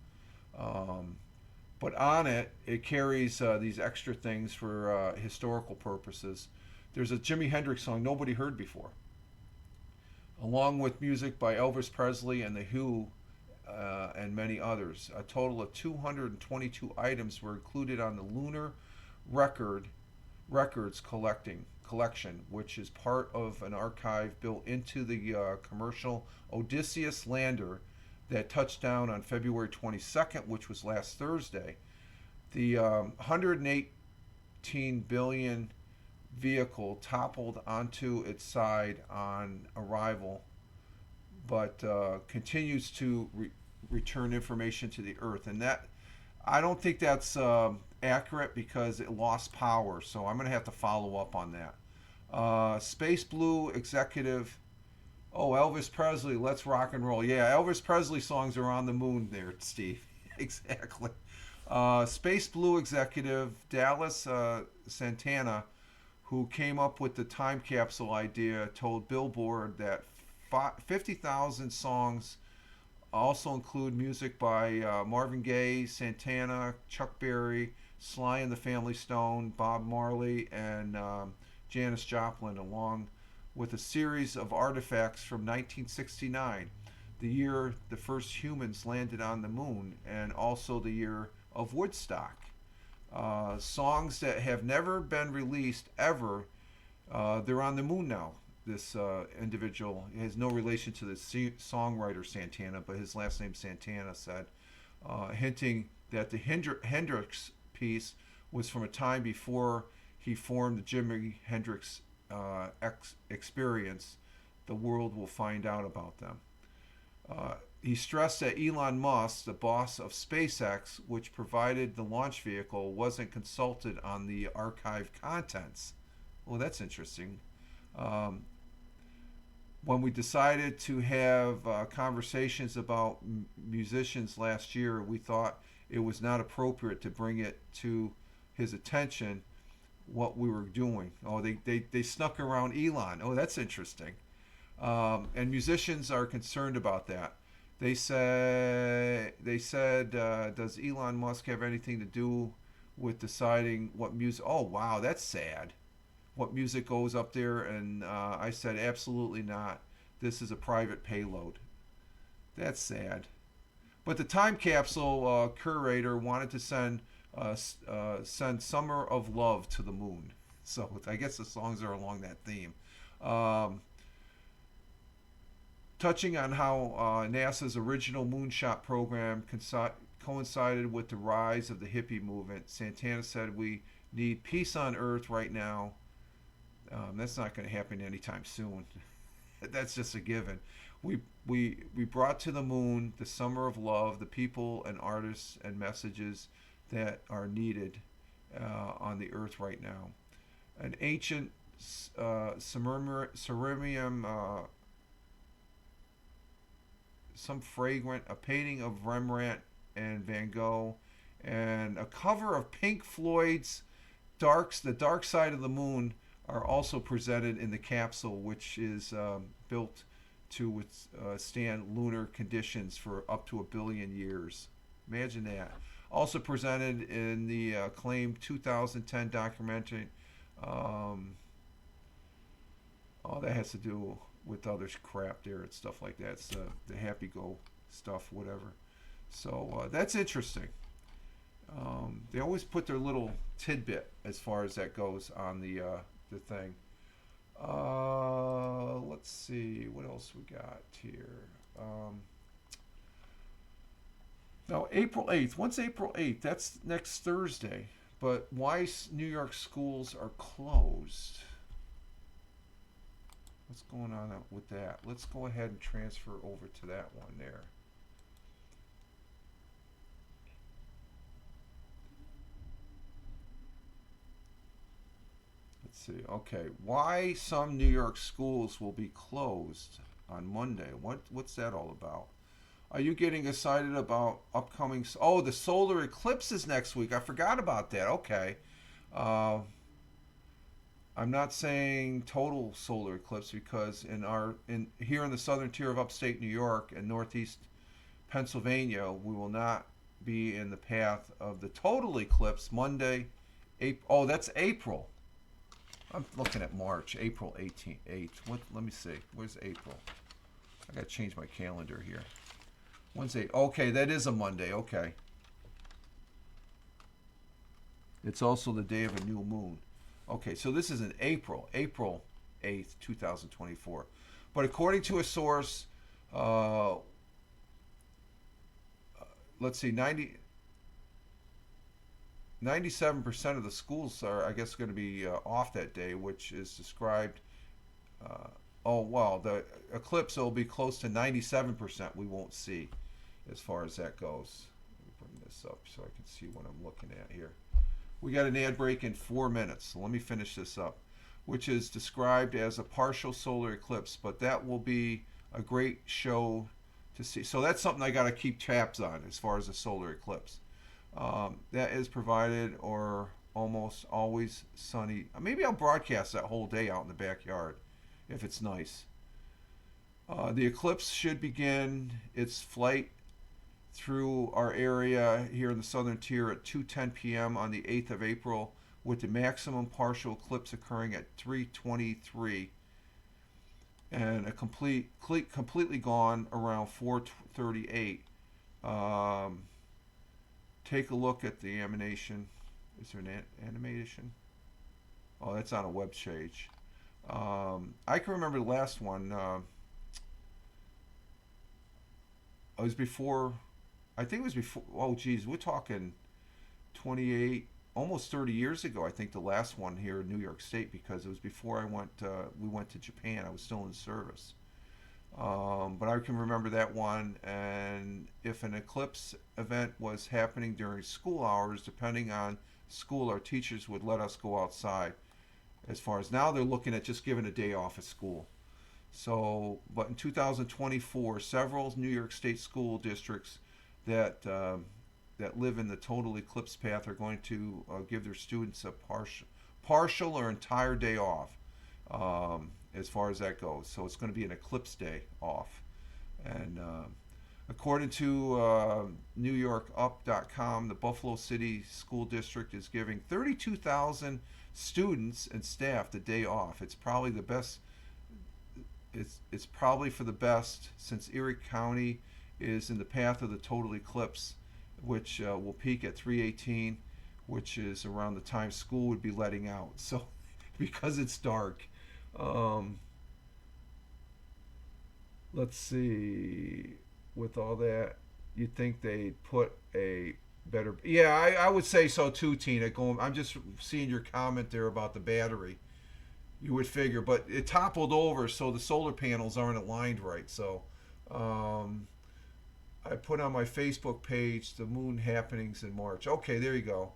But on it carries these extra things for historical purposes. There's a Jimi Hendrix song nobody heard before, along with music by Elvis Presley and The Who, and many others. A total of 222 items were included on the Lunar Records collection, which is part of an archive built into the commercial Odysseus lander that touched down on February 22nd, which was last Thursday. The 118 billion vehicle toppled onto its side on arrival, but continues to return information to the Earth. And that, I don't think that's accurate because it lost power, so I'm going to have to follow up on that. Space Blue executive, Elvis Presley, let's rock and roll. Yeah, Elvis Presley songs are on the moon there, Steve. Exactly. Space Blue executive Dallas Santana, who came up with the time capsule idea, told Billboard that 50,000 songs also include music by Marvin Gaye, Santana, Chuck Berry, Sly and the Family Stone, Bob Marley, and Janis Joplin, along with a series of artifacts from 1969, the year the first humans landed on the moon, and also the year of Woodstock. Songs that have never been released ever, they're on the moon now. This individual has no relation to the songwriter Santana, but his last name Santana said, hinting that the Hendrix piece was from a time before he formed the Jimi Hendrix experience. The world will find out about them. He stressed that Elon Musk, the boss of SpaceX, which provided the launch vehicle, wasn't consulted on the archived contents. Well, that's interesting. When we decided to have conversations about musicians last year, we thought it was not appropriate to bring it to his attention what we were doing. They snuck around Elon. That's interesting. And musicians are concerned about that. They said, does Elon Musk have anything to do with deciding what music? Oh, wow, that's sad. What music goes up there? And I said, absolutely not. This is a private payload. That's sad. But the time capsule curator wanted to send Summer of Love to the moon. So I guess the songs are along that theme. Touching on how NASA's original moonshot program coincided with the rise of the hippie movement, Santana said, we need peace on Earth right now. That's not going to happen anytime soon. That's just a given. We brought to the moon the summer of love, the people and artists and messages that are needed on the Earth right now. An ancient Sumerian some fragrant, a painting of Rembrandt and Van Gogh, and a cover of Pink Floyd's The Dark Side of the Moon are also presented in the capsule, which is built to withstand lunar conditions for up to 1 billion years. Imagine that. Also presented in the acclaimed 2010 documentary. That has to do with other crap there and stuff like that. It's the Happy Go stuff, whatever. So that's interesting. They always put their little tidbit as far as that goes on the thing. Let's see what else we got here. Now April 8th. When's April 8th? That's next Thursday. But why New York schools are closed? What's going on with that? Let's go ahead and transfer over to that one there. Let's see. Okay, why some New York schools will be closed on Monday? What's that all about? Are you getting excited about upcoming? Oh, the solar eclipse is next week. I forgot about that. Okay. Uh, I'm not saying total solar eclipse because in here in the southern tier of upstate New York and northeast Pennsylvania, we will not be in the path of the total eclipse Monday. April. Oh, that's April. I'm looking at March, April 18th. 8th. What? Let me see. Where's April? I gotta change my calendar here. Wednesday. Okay, that is a Monday. Okay. It's also the day of a new moon. Okay, so this is in April, April 8th, 2024. But according to a source, uh, let's see, 97% of the schools are, I guess, going to be off that day, which is described. Uh, oh, well, the eclipse will be close to 97% we won't see as far as that goes. Let me bring this up so I can see what I'm looking at here. We got an ad break in 4 minutes, so let me finish this up, which is described as a partial solar eclipse, but that will be a great show to see. So that's something I got to keep tabs on as far as a solar eclipse. That is provided or almost always sunny. Maybe I'll broadcast that whole day out in the backyard if it's nice. The eclipse should begin its flight through our area here in the southern tier at 2:10 p.m. on the 8th of April, with the maximum partial eclipse occurring at 3:23 and a completely gone around 4:38. Take a look at the animation. Is there an animation? Oh, that's on a web page. I can remember the last one. It was before. I think it was before. Oh, geez, we're talking 28, almost 30 years ago. I think the last one here in New York State, because it was before I went. We went to Japan. I was still in service. But I can remember that one. And if an eclipse event was happening during school hours, depending on school, our teachers would let us go outside. As far as now, they're looking at just giving a day off at school. So, but in 2024, several New York State school districts that live in the total eclipse path are going to give their students a partial or entire day off, as far as that goes. So it's going to be an eclipse day off. And according to NewYorkUp.com, the Buffalo City School District is giving 32,000 students and staff the day off. It's probably the best. It's probably for the best, since Erie County is in the path of the total eclipse, which will peak at 3:18, which is around the time school would be letting out. So, because it's dark. Let's see. With all that, you'd think they'd put a better. Yeah, I would say so too, Tina. I'm just seeing your comment there about the battery. You would figure, but it toppled over, so the solar panels aren't aligned right. So, I put on my Facebook page the moon happenings in March. Okay, there you go.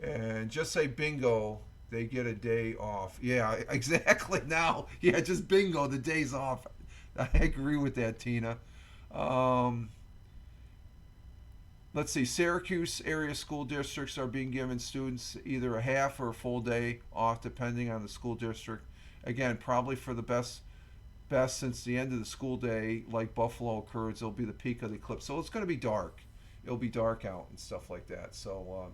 And just say bingo, they get a day off. Yeah, exactly. Now, yeah, just bingo, the day's off. I agree with that, Tina. Let's see, Syracuse area school districts are being given students either a half or a full day off, depending on the school district. Again, probably for the best since the end of the school day, like Buffalo occurs, it'll be the peak of the eclipse. So it's going to be dark. It'll be dark out and stuff like that. So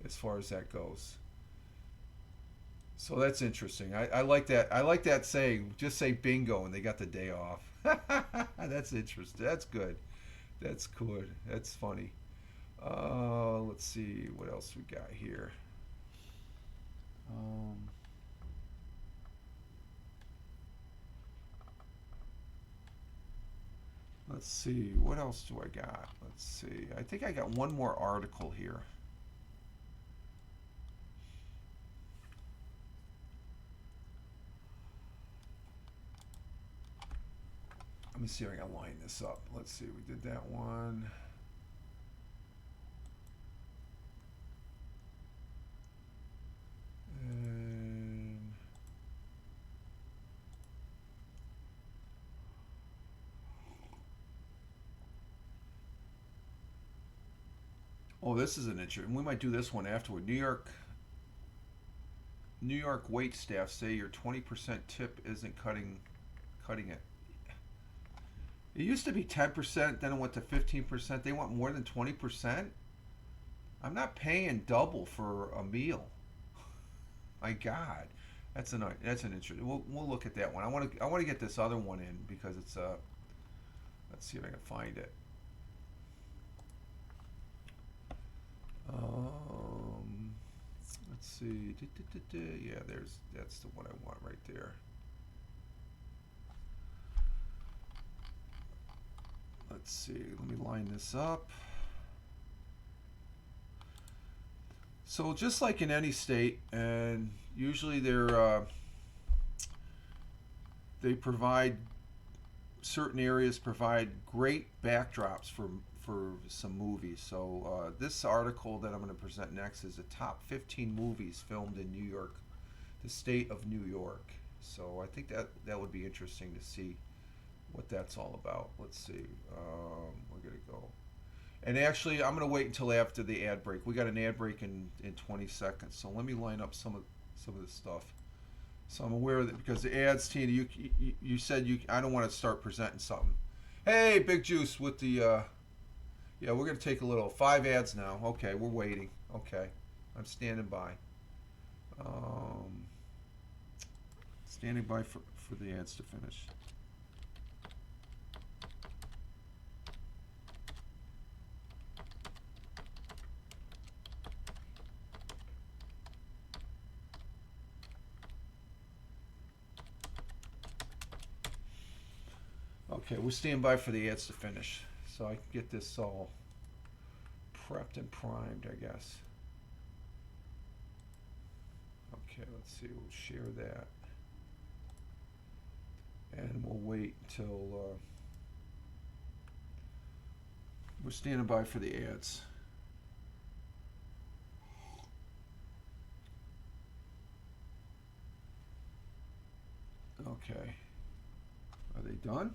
as far as that goes. So that's interesting. I like that. I like that saying. Just say bingo and they got the day off. That's interesting. That's good. That's good. That's funny. Let's see what else we got here. Let's see. What else do I got? Let's see. I think I got one more article here. Let me see if I can line this up. Let's see. We did that one. And Oh, this is an interesting. We might do this one afterward. New York wait staff say your 20% tip isn't cutting it. It used to be 10%, then it went to 15%. They want more than 20%. I'm not paying double for a meal. My God, that's an interesting. We'll look at that one. I want to get this other one in because it's let's see if I can find it. Let's see. Yeah, that's the one I want right there. Let's see. Let me line this up. So just like in any state, and usually they provide certain areas provide great backdrops for some movies. So this article that I'm going to present next is the top 15 movies filmed in New York, the state of New York. So I think that would be interesting to see what that's all about. Let's see. We're going to go. And actually, I'm going to wait until after the ad break. We got an ad break in 20 seconds. So let me line up some of this stuff. So I'm aware of it because the ads, Tina, you said I don't want to start presenting something. Hey, Big Juice with the yeah, we're going to take a little 5 ads now. Okay, we're waiting. Okay, I'm standing by. Standing by for the ads to finish. Okay, we're standing by for the ads to finish, so I can get this all prepped and primed, I guess. Okay, let's see, we'll share that. And we'll wait until we're standing by for the ads. Okay, are they done?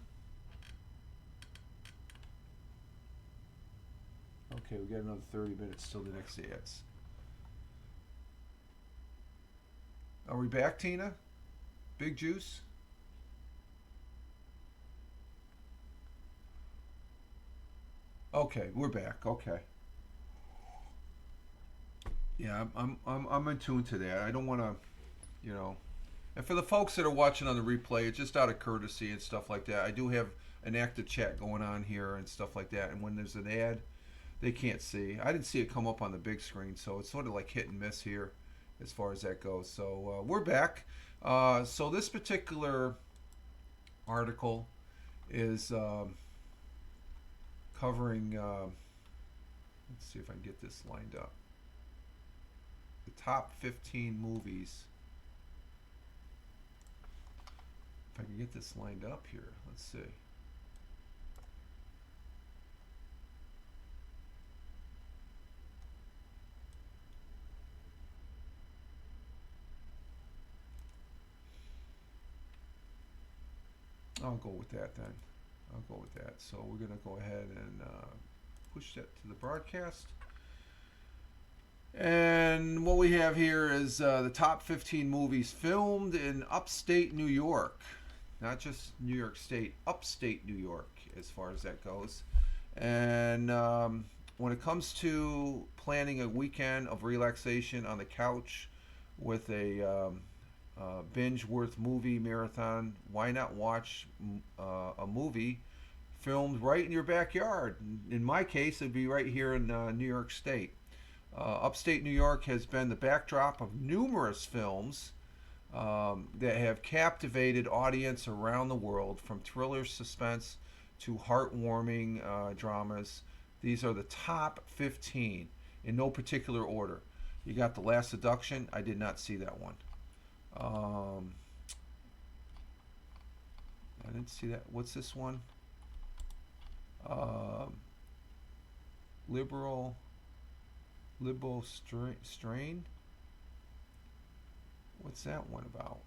Okay, we got another 30 minutes till the next ads. Are we back, Tina? Big Juice? Okay, we're back. Okay. Yeah, I'm in tune to that. I don't want to, you know. And for the folks that are watching on the replay, it's just out of courtesy and stuff like that. I do have an active chat going on here and stuff like that. And when there's an ad, they can't see. I didn't see it come up on the big screen, so it's sort of like hit and miss here as far as that goes. So we're back. So this particular article is covering, let's see if I can get this lined up, the top 15 movies. If I can get this lined up here, let's see. I'll go with that then. I'll go with that. So we're going to go ahead and push that to the broadcast. And what we have here is the top 15 movies filmed in upstate New York. Not just New York State, upstate New York as far as that goes. And when it comes to planning a weekend of relaxation on the couch with a binge-worth movie marathon, why not watch a movie filmed right in your backyard? In my case, it'd be right here in New York State. Upstate New York has been the backdrop of numerous films that have captivated audience around the world, from thriller, suspense to heartwarming dramas. These are the top 15 in no particular order. You got The Last Seduction. I did not see that one. I didn't see that. What's this one? Liberal Strain? What's that one about?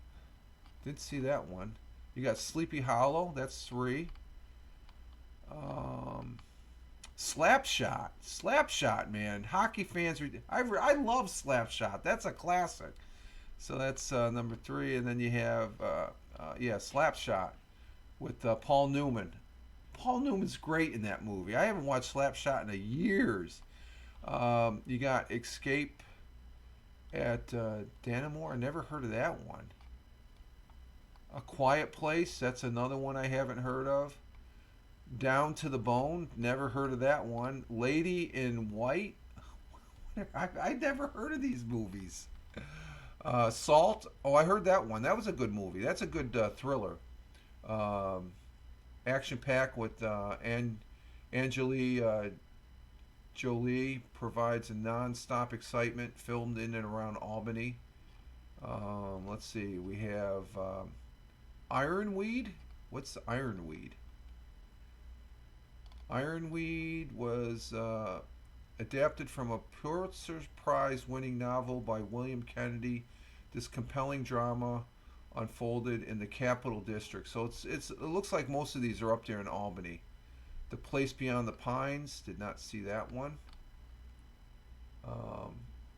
Didn't see that one. You got Sleepy Hollow. That's 3. Slapshot, man. Hockey fans, I love Slapshot. That's a classic. So that's number 3, and then you have Slapshot with Paul Newman. Paul Newman's great in that movie. I haven't watched Slapshot in years. You got Escape at Dannemore. I never heard of that one. A Quiet Place. That's another one I haven't heard of. Down to the Bone. Never heard of that one. Lady in White. I never heard of these movies. Salt. Oh, I heard that one. That was a good movie. That's a good thriller. Action packed with Angelina Jolie, provides a non-stop excitement, filmed in and around Albany. Let's see. We have Ironweed. What's Ironweed? Ironweed was adapted from a Pulitzer Prize-winning novel by William Kennedy. This compelling drama unfolded in the Capital District. So it looks like most of these are up there in Albany. The Place Beyond the Pines. Did not see that one.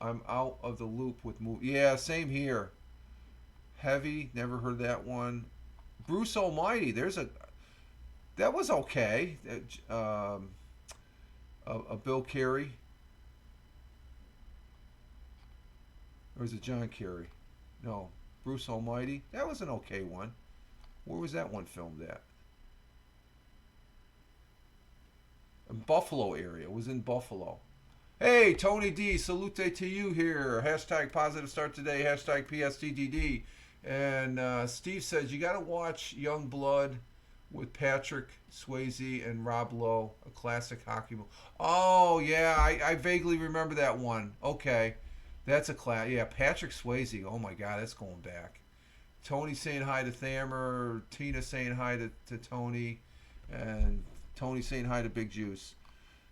I'm out of the loop with movie. Yeah, same here. Heavy. Never heard that one. Bruce Almighty. That was okay. A Bill Carey. Or is it John Kerry? No. Bruce Almighty. That was an okay one. Where was that one filmed at? Buffalo area. It was in Buffalo. Hey, Tony D. Salute to you here. Hashtag positive start today. Hashtag PSTTD. And Steve says you got to watch Young Blood with Patrick Swayze and Rob Lowe, a classic hockey movie. Oh, yeah. I vaguely remember that one. Okay. That's a class. Yeah, Patrick Swayze. Oh, my God. That's going back. Tony saying hi to Thamer. Tina saying hi to Tony. And Tony saying hi to Big Juice.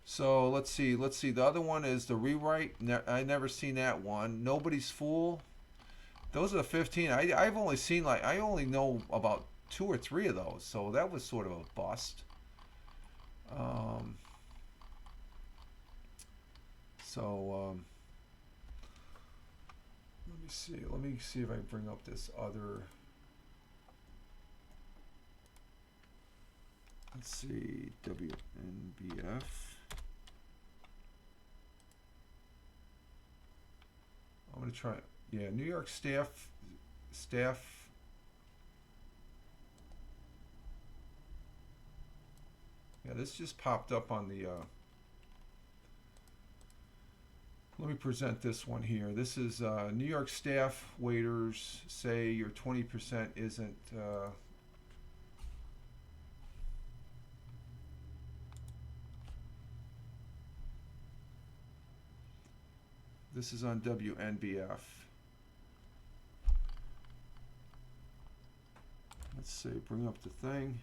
So let's see. The other one is The Rewrite. I never seen that one. Nobody's Fool. Those are the 15. I've only seen I only know about 2 or 3 of those. So that was sort of a bust. Let me see. Let me see if I can bring up this other. Let's see. WNBF. I'm going to try. Yeah, New York staff. Yeah, this just popped up on the. Let me present this one here. This is New York staff waiters say your 20% isn't. This is on WNBF. Let's see, bring up the thing.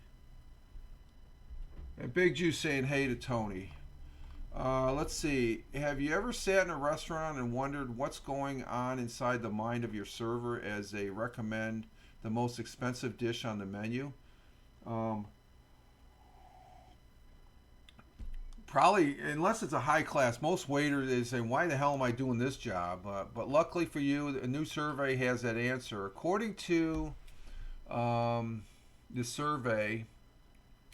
And Big Juice saying hey to Tony. Let's see. Have you ever sat in a restaurant and wondered what's going on inside the mind of your server as they recommend the most expensive dish on the menu? Probably, unless it's a high class, most waiters is saying, why the hell am I doing this job? But luckily for you, a new survey has that answer. According to the survey,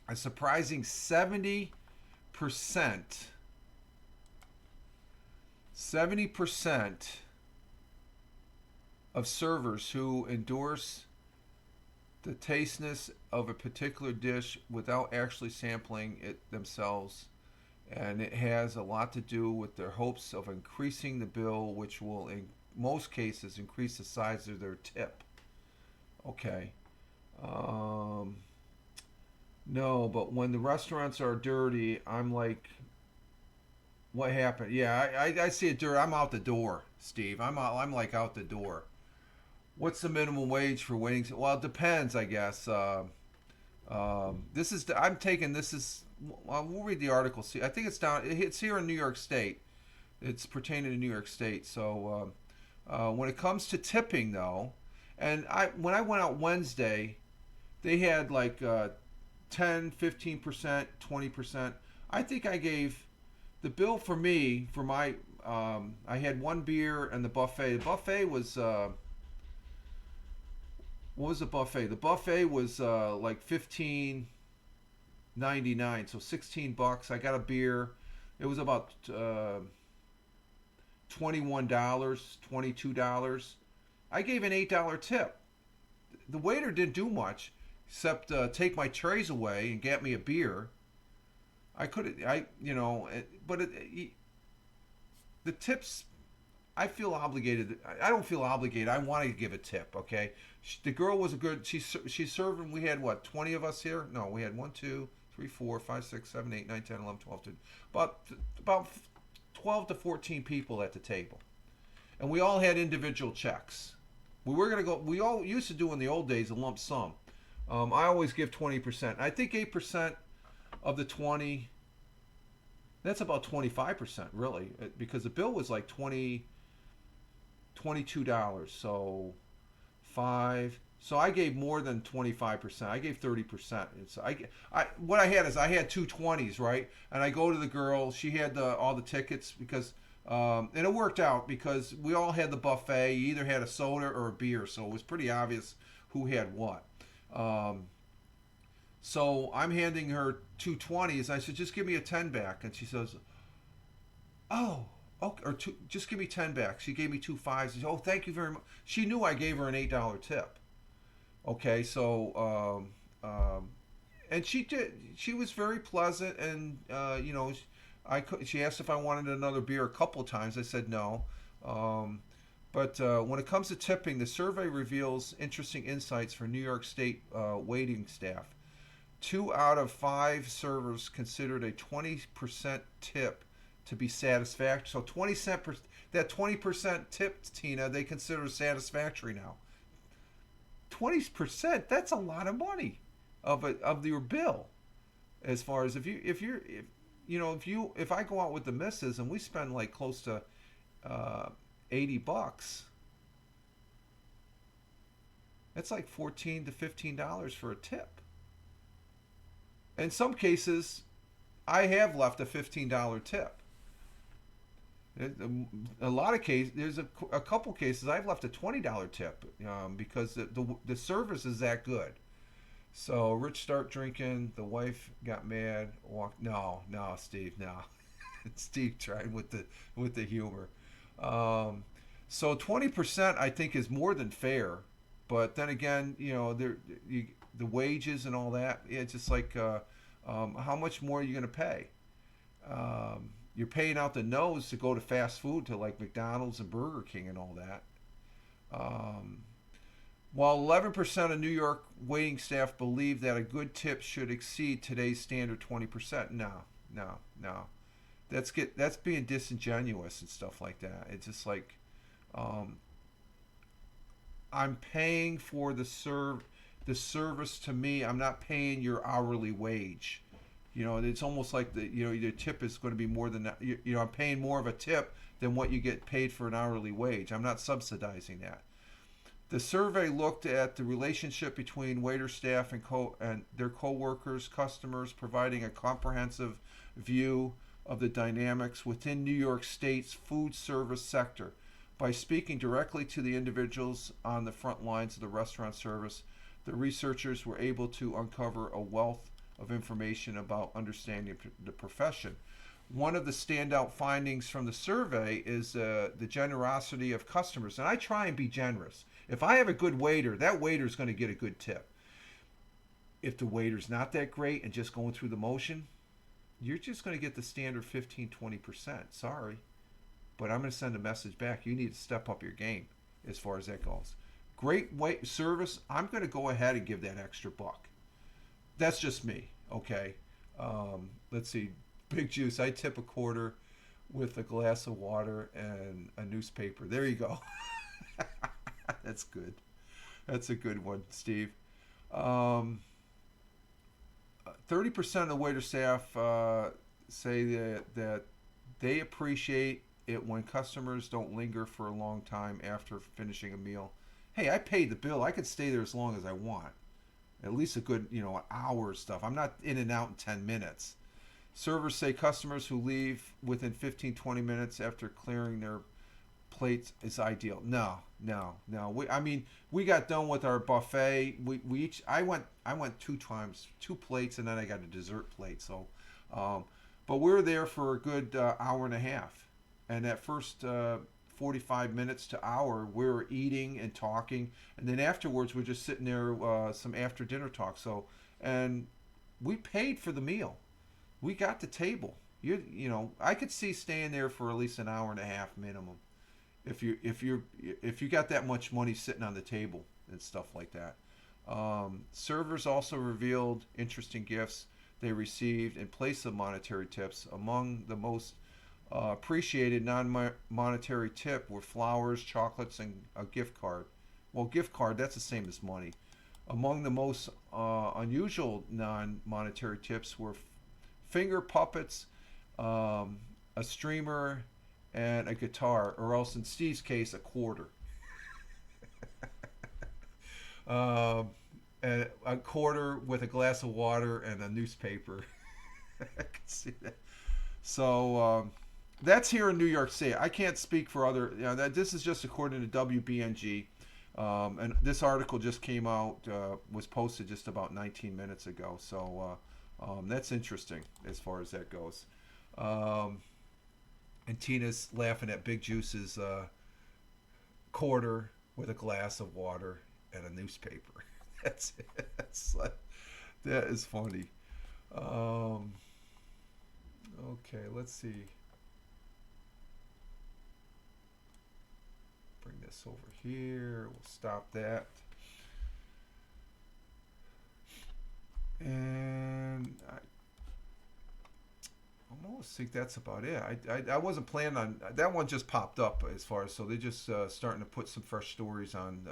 a surprising 70% of servers who endorse the tastiness of a particular dish without actually sampling it themselves. And it has a lot to do with their hopes of increasing the bill, which will, in most cases, increase the size of their tip. Okay. No, but when the restaurants are dirty, I'm like, what happened? Yeah, I see it dirty. I'm out the door, Steve. I'm like out the door. What's the minimum wage for waiting? Well, it depends, I guess. This is. I'm taking this is. We'll read the article. See, I think it's down. It's here in New York State. It's pertaining to New York State. So when it comes to tipping, though, and when I went out Wednesday, they had like 10, 15%, 20%. I think I gave the bill for me for my I had one beer and the buffet. The buffet was what was the buffet? The buffet was like $15.99, so $16. I got a beer. It was about $21, $22. I gave an $8 tip. The waiter didn't do much except take my trays away and get me a beer. The tips, I feel obligated. I don't feel obligated. I want to give a tip. Okay, the girl was a good. She served, and we had what, 20 of us here? No, we had 1, 2, 3, 4, 5, 6, 7, 8, 9, 10, 11, 12, 13, about 12 to 14 people at the table, and we all had individual checks. We were gonna go. We all used to do in the old days a lump sum. I always give 20%. I think 8% of the 20. That's about 25%, really, because the bill was like $22. So 5. So I gave more than 25%. I gave 30%. It's what I had is I had two 20s, right? And I go to the girl. She had all the tickets because and it worked out because we all had the buffet. You either had a soda or a beer, so it was pretty obvious who had what. So I'm handing her two 20s. I said, just give me a 10 back. And she says, oh, okay, or just give me 10 back. She gave me two 5s. She said, oh, thank you very much. She knew I gave her an $8 tip. Okay, so, and she did. She was very pleasant, and, she asked if I wanted another beer a couple of times. I said no. But when it comes to tipping, the survey reveals interesting insights for New York State waiting staff. 2 out of 5 servers considered a 20% tip to be satisfactory. So 20%, that 20% tip, Tina, they consider satisfactory now. 20%, that's a lot of money of your bill. As far as if I go out with the missus and we spend like close to $80, that's like $14 to $15 for a tip. In some cases, I have left a $15 tip. A lot of cases, there's a couple cases I've left a $20 tip because the service is that good. So Rich start drinking. The wife got mad. Walked. No, Steve, no. Steve tried with the humor. So 20% I think is more than fair, but then again, the wages and all that. It's just like how much more are you going to pay? You're paying out the nose to go to fast food, to like McDonald's and Burger King and all that. While 11% of New York waiting staff believe that a good tip should exceed today's standard 20%. No. That's being disingenuous and stuff like that. It's just like I'm paying for the service to me. I'm not paying your hourly wage. It's almost like your tip is going to be more than that. I'm paying more of a tip than what you get paid for an hourly wage. I'm not subsidizing that. The survey looked at the relationship between waiter staff and their co-workers, customers, providing a comprehensive view of the dynamics within New York State's food service sector. By speaking directly to the individuals on the front lines of the restaurant service, the researchers were able to uncover a wealth of information about understanding the profession. One of the standout findings from the survey is the generosity of customers. And I try and be generous. If I have a good waiter, that waiter is going to get a good tip. If the waiter's not that great and just going through the motion, you're just going to get the standard 15, 20%. Sorry. But I'm going to send a message back. You need to step up your game as far as that goes. Great service. I'm going to go ahead and give that extra buck. That's just me. Okay. Let's see. Big Juice. I tip a quarter with a glass of water and a newspaper. There you go. That's good. That's a good one, Steve. 30% of the waiter staff say that they appreciate it when customers don't linger for a long time after finishing a meal. Hey, I paid the bill. I could stay there as long as I want. At least a good, an hour of stuff. I'm not in and out in 10 minutes. Servers say customers who leave within 15-20 minutes after clearing their plates is ideal. No. We got done with our buffet. We each I went 2 times, 2 plates, and then I got a dessert plate. So, but we were there for a good hour and a half, and that first 45 minutes to hour, we were eating and talking, and then afterwards we're just sitting there, some after dinner talk. So, and we paid for the meal. We got the table. You know, I could see staying there for at least an hour and a half minimum, if you got that much money sitting on the table and stuff like that. Servers also revealed interesting gifts they received in place of monetary tips. Among the most appreciated non-monetary tip were flowers, chocolates, and a gift card. Well, gift card, that's the same as money. Among the most unusual non-monetary tips were finger puppets, a streamer, and a guitar, or else in Steve's case, a quarter. And a quarter with a glass of water and a newspaper. I can see that. So that's here in New York City. I can't speak for other. You know, this is just according to WBNG, and this article just came out, was posted just about 19 minutes ago. So that's interesting as far as that goes. And Tina's laughing at Big Juice's quarter with a glass of water and a newspaper. That's it. That is funny. Okay, let's see. Bring this over here. We'll stop that. And I almost think that's about it. I wasn't planning on that one. Just popped up as far as, so they're just starting to put some fresh stories on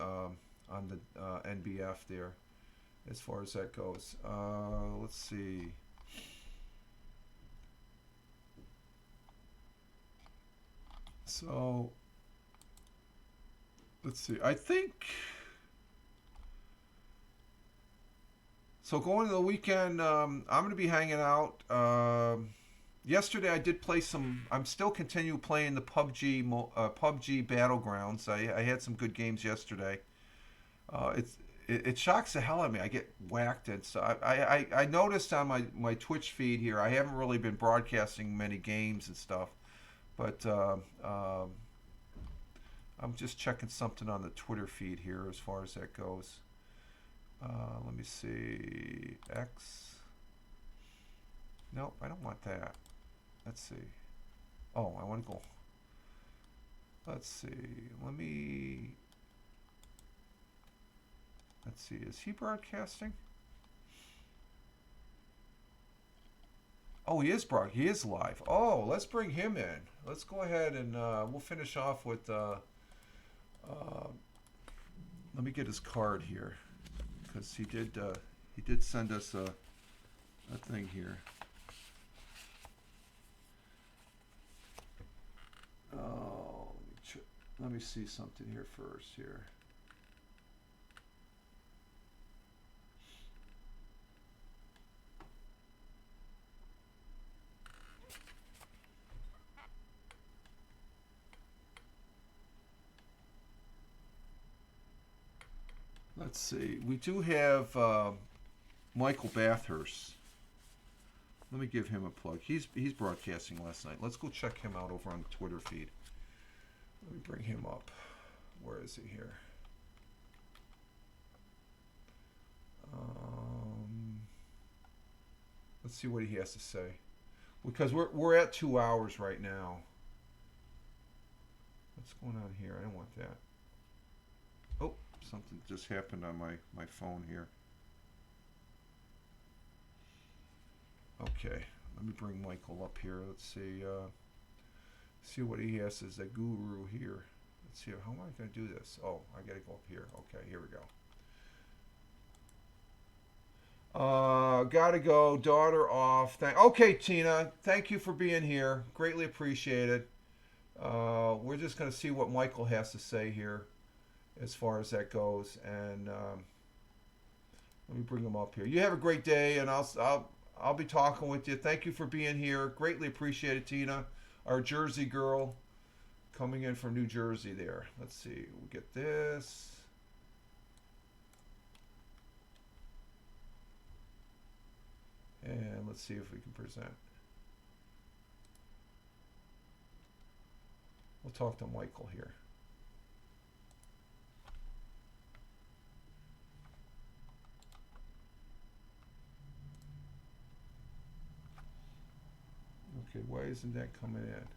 the NBF there, as far as that goes. Let's see. So let's see. I think so. Going to the weekend, I'm going to be hanging out. Yesterday I did play some. I'm still continue playing the PUBG Battlegrounds. I had some good games yesterday. It shocks the hell out of me. I get whacked, and so I noticed on my Twitch feed here, I haven't really been broadcasting many games and stuff, but I'm just checking something on the Twitter feed here as far as that goes. Let me see. X. Nope, I don't want that. Let's see. Oh, I want to go. Let's see. Let's see. Is he broadcasting? Oh, he is He is live. Oh, let's bring him in. Let's go ahead and we'll finish off with. Let me get his card here, because he did send us a thing here. Oh, let me see something here first here. Let's see. We do have Michael Bathurst. Let me give him a plug. He's broadcasting last night. Let's go check him out over on the Twitter feed. Let me bring him up. Where is he here? Let's see what he has to say, because we're at 2 hours right now. What's going on here? I don't want that. Oh, something just happened on my phone here. Okay, let me bring Michael up here. Let's see what he has as a guru here. Let's see, how am I going to do this? Oh, I got to go up here. Okay, here we go. Gotta go. Daughter off. Okay, Tina. Thank you for being here. Greatly appreciated. We're just going to see what Michael has to say here, as far as that goes. And let me bring him up here. You have a great day, and I'll be talking with you. Thank you for being here. Greatly appreciated, Tina, our Jersey girl, coming in from New Jersey there. Let's see. We'll get this. And let's see if we can present. We'll talk to Michael here. Okay, why isn't that coming in?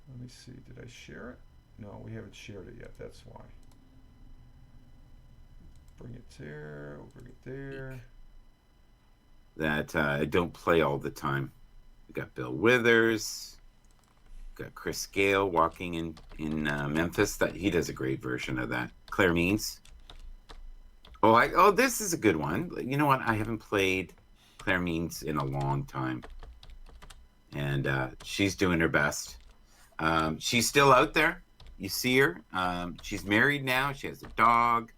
Let me see. Did I share it? No, we haven't shared it yet. That's why. Bring it there. We'll bring it there. That I don't play all the time. We got Bill Withers. Got Chris Gale walking in Memphis. That he does a great version of that. Claire Means. Oh, this is a good one. You know what? I haven't played Claire Means in a long time, and she's doing her best. She's still out there. You see her. She's married now. She has a dog.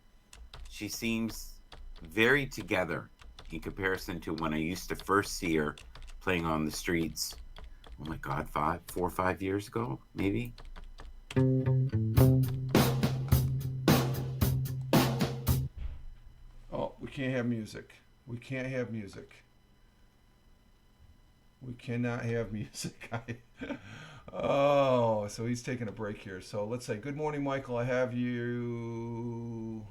She seems very together in comparison to when I used to first see her playing on the streets. Oh my God, 4 or 5 years ago, maybe. Oh, we can't have music. We can't have music. We cannot have music. Oh, so he's taking a break here. So let's say, good morning, Michael. I have your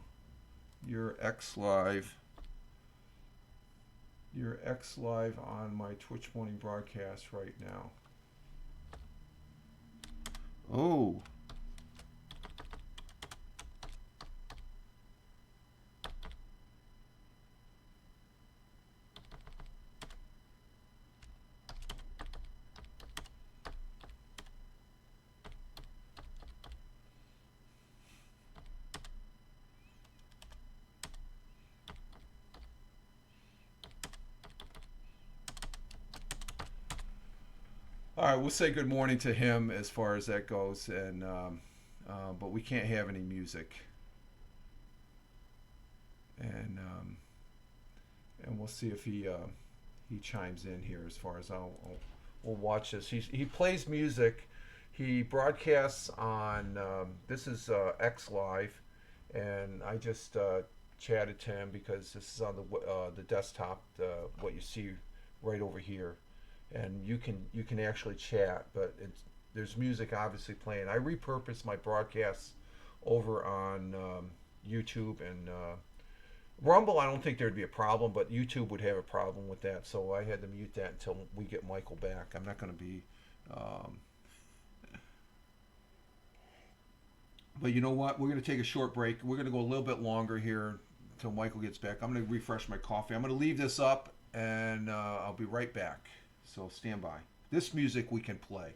X Live. Your X Live on my Twitch morning broadcast right now. Oh. All right, we'll say good morning to him as far as that goes, and but we can't have any music, and we'll see if he chimes in here as far as we'll watch this. He plays music. He broadcasts on this is X Live, and I just chatted to him because this is on the desktop, what you see right over here. And you can actually chat, but there's music obviously playing. I repurpose my broadcasts over on YouTube and Rumble. I don't think there'd be a problem, but YouTube would have a problem with that. So I had to mute that until we get Michael back. I'm not going to be. But you know what? We're going to take a short break. We're going to go a little bit longer here until Michael gets back. I'm going to refresh my coffee. I'm going to leave this up, and I'll be right back. So stand by. This music we can play.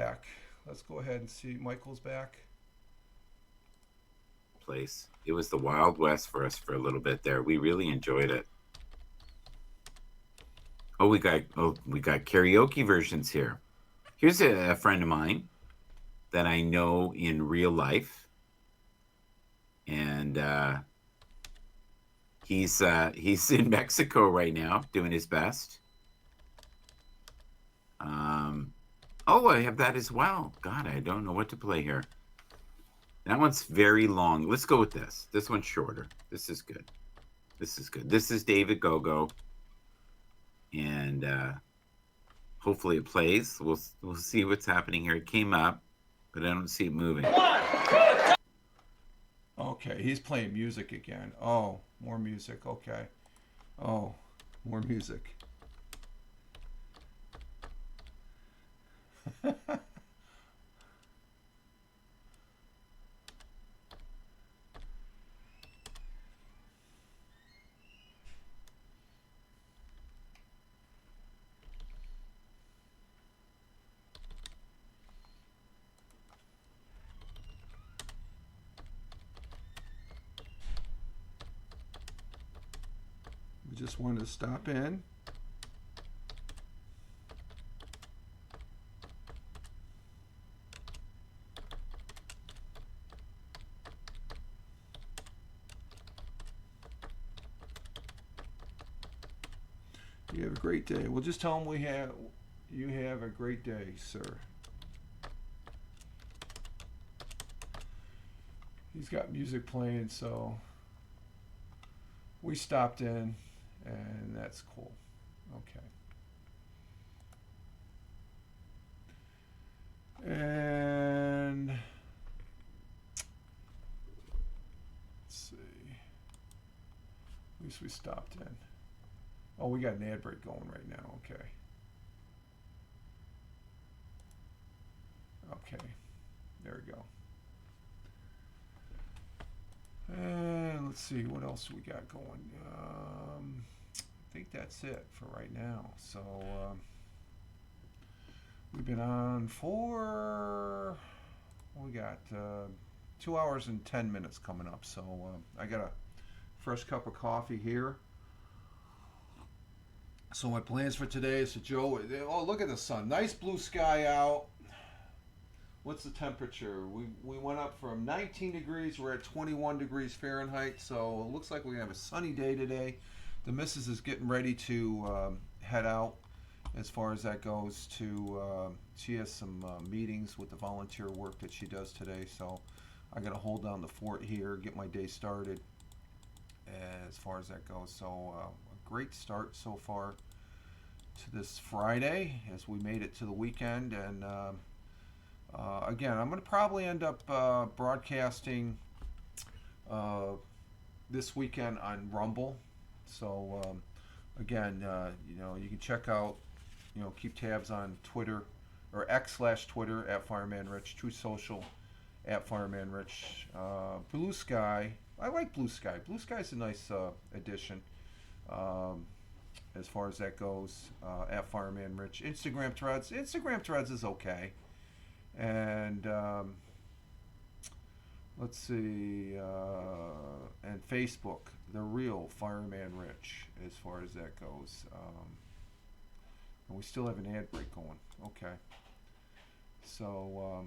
back. Let's go ahead and see. Michael's back. Place. It was the Wild West for us for a little bit there. We really enjoyed it. We got karaoke versions here. Here's a friend of mine that I know in real life, and he's in Mexico right now doing his best. I have that as well. God, I don't know what to play here. That one's very long. Let's go with this. This one's shorter. This is good. This is good. This is David Gogo, and hopefully it plays. We'll see what's happening here. It came up, but I don't see it moving. Okay, he's playing music again. Oh, more music. Okay. Oh, more music. We just wanted to stop in. You have a great day. We'll just tell him you have a great day, sir. He's got music playing, so we stopped in, and that's cool. Okay. And let's see. At least we stopped in. Oh, we got an ad break going right now. Okay. Okay. There we go. And let's see, what else we got going? I think that's it for right now. So we've been on for, we got 2 hours and 10 minutes coming up. So I got a fresh cup of coffee here. So my plans for today is to oh, look at the sun. Nice blue sky out. What's the temperature? We went up from 19 degrees. We're at 21 degrees Fahrenheit. So it looks like we're going to have a sunny day today. The missus is getting ready to head out as far as that goes. She has some meetings with the volunteer work that she does today. So I got to hold down the fort here, get my day started as far as that goes. So a great start so far to this Friday as we made it to the weekend. And again, I'm going to probably end up broadcasting this weekend on Rumble. So again, you can check out, keep tabs on Twitter or X/Twitter at Fireman Rich, True Social at Fireman Rich, Blue Sky. I like Blue Sky. Blue Sky's a nice addition as far as that goes. At Fireman Rich, Instagram Threads is okay. And let's see, and Facebook, the real Fireman Rich, as far as that goes. And we still have an ad break going. Okay. So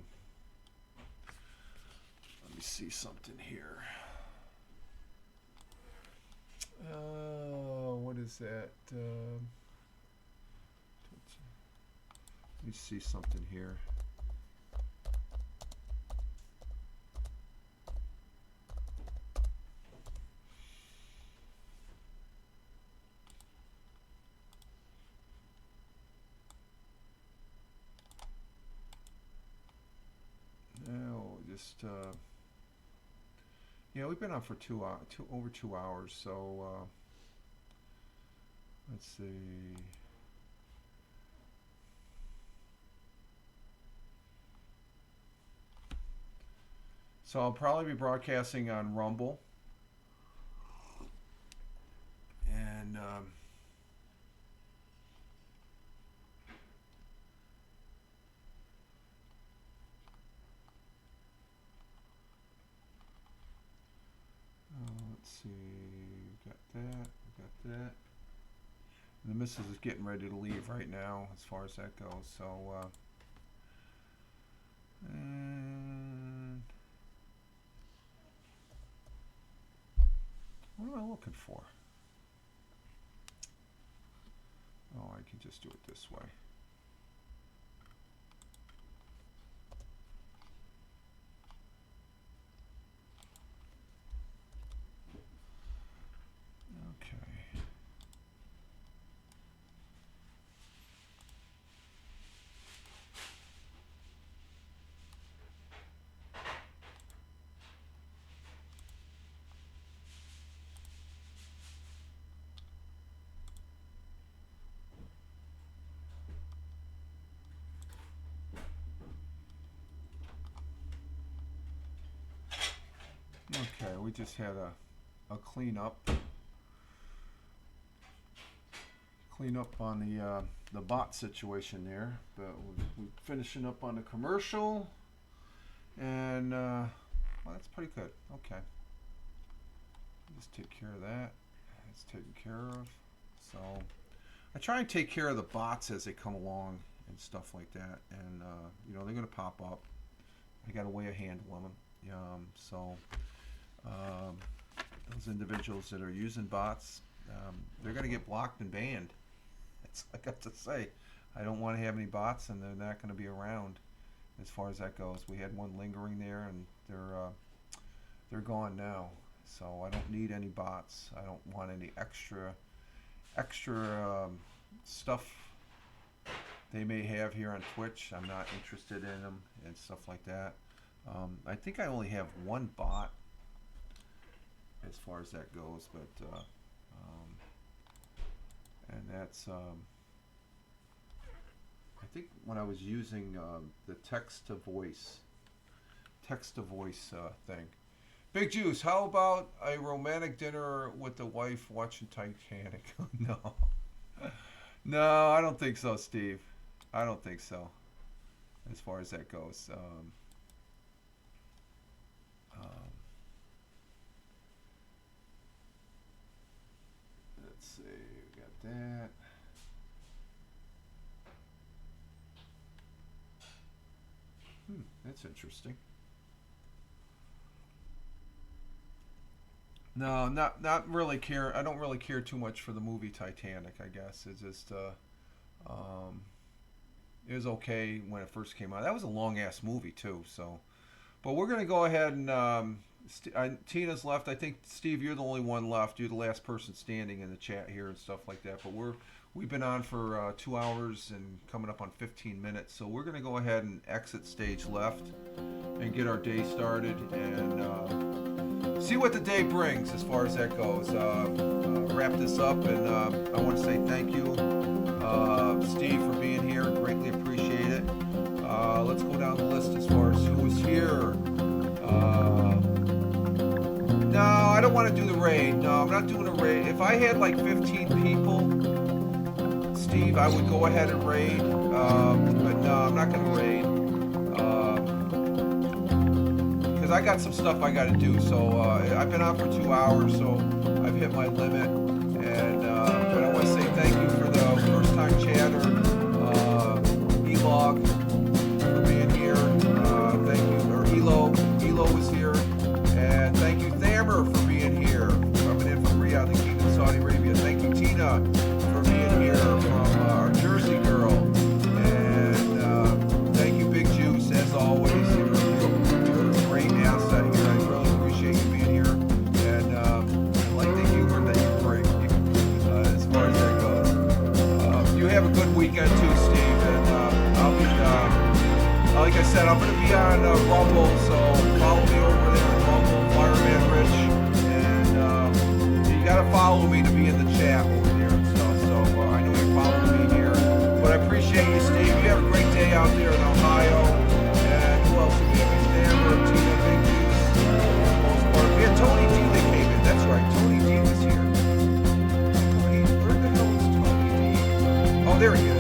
let me see something here. What is that? Let me see something here. We've been on for over 2 hours, so let's see. So I'll probably be broadcasting on Rumble, and that. And the missus is getting ready to leave right now, as far as that goes. So, and what am I looking for? Oh, I can just do it this way. Okay. Okay, we just had a clean up on the bot situation there, but we're finishing up on the commercial, and well, that's pretty good. Okay, just take care of that. It's taken care of. So I try and take care of the bots as they come along and stuff like that, and you know, they're gonna pop up. I got a way of handling them. Those individuals that are using bots, they're going to get blocked and banned. That's I got to say. I don't want to have any bots, and they're not going to be around as far as that goes. We had one lingering there, and they're gone now. So I don't need any bots. I don't want any extra stuff they may have here on Twitch. I'm not interested in them and stuff like that. I think I only have one bot as far as that goes, but and that's I think when I was using the text to voice thing. Big Juice, how about a romantic dinner with the wife watching Titanic? No, I don't think so, Steve. I don't think so, as far as that goes. Let's see, we got that. That's interesting. No, not really care. I don't really care too much for the movie Titanic. I guess it's just it was okay when it first came out. That was a long ass movie too. So, but we're gonna go ahead and Tina's left. I think Steve, you're the only one left. You're the last person standing in the chat here and stuff like that. But we've been on for 2 hours and coming up on 15 minutes. So we're gonna go ahead and exit stage left and get our day started and see what the day brings as far as that goes. Wrap this up, and I want to say thank you, Steve, for being here. Greatly appreciate it. Let's go down the list as far as who was here. No, I don't want to do the raid. No, I'm not doing a raid. If I had like 15 people, Steve, I would go ahead and raid. But no, I'm not going to raid. Because I got some stuff I got to do. So I've been on for 2 hours, so I've hit my limit. And but I want to say thank you for the first time chatter, Elog, for being here. Thank you, or Elo was here. And thank you, Thammer, for being here, coming in from Riyadh, the Kingdom of Saudi Arabia. Thank you, Tina, for being here from our Jersey girl. And thank you, Big Juice, as always. You're a great asset here. I really appreciate you being here. And I like the humor that you bring as far as that goes. You have a good weekend too, Steve. And I'll be, like I said, I'm going to be on Rumble, so follow me over there on Rumble, Fireman Rich. And you got to follow me to be in the chat over there and stuff. So I know you're following me here. But I appreciate you, Steve. You have a great day out there in Ohio. And who else? We have Amber, Tina, Big Juice, for the most part. We had Tony D that came in. That's right. Tony D was here. Where the hell is Tony D? Oh, there he is.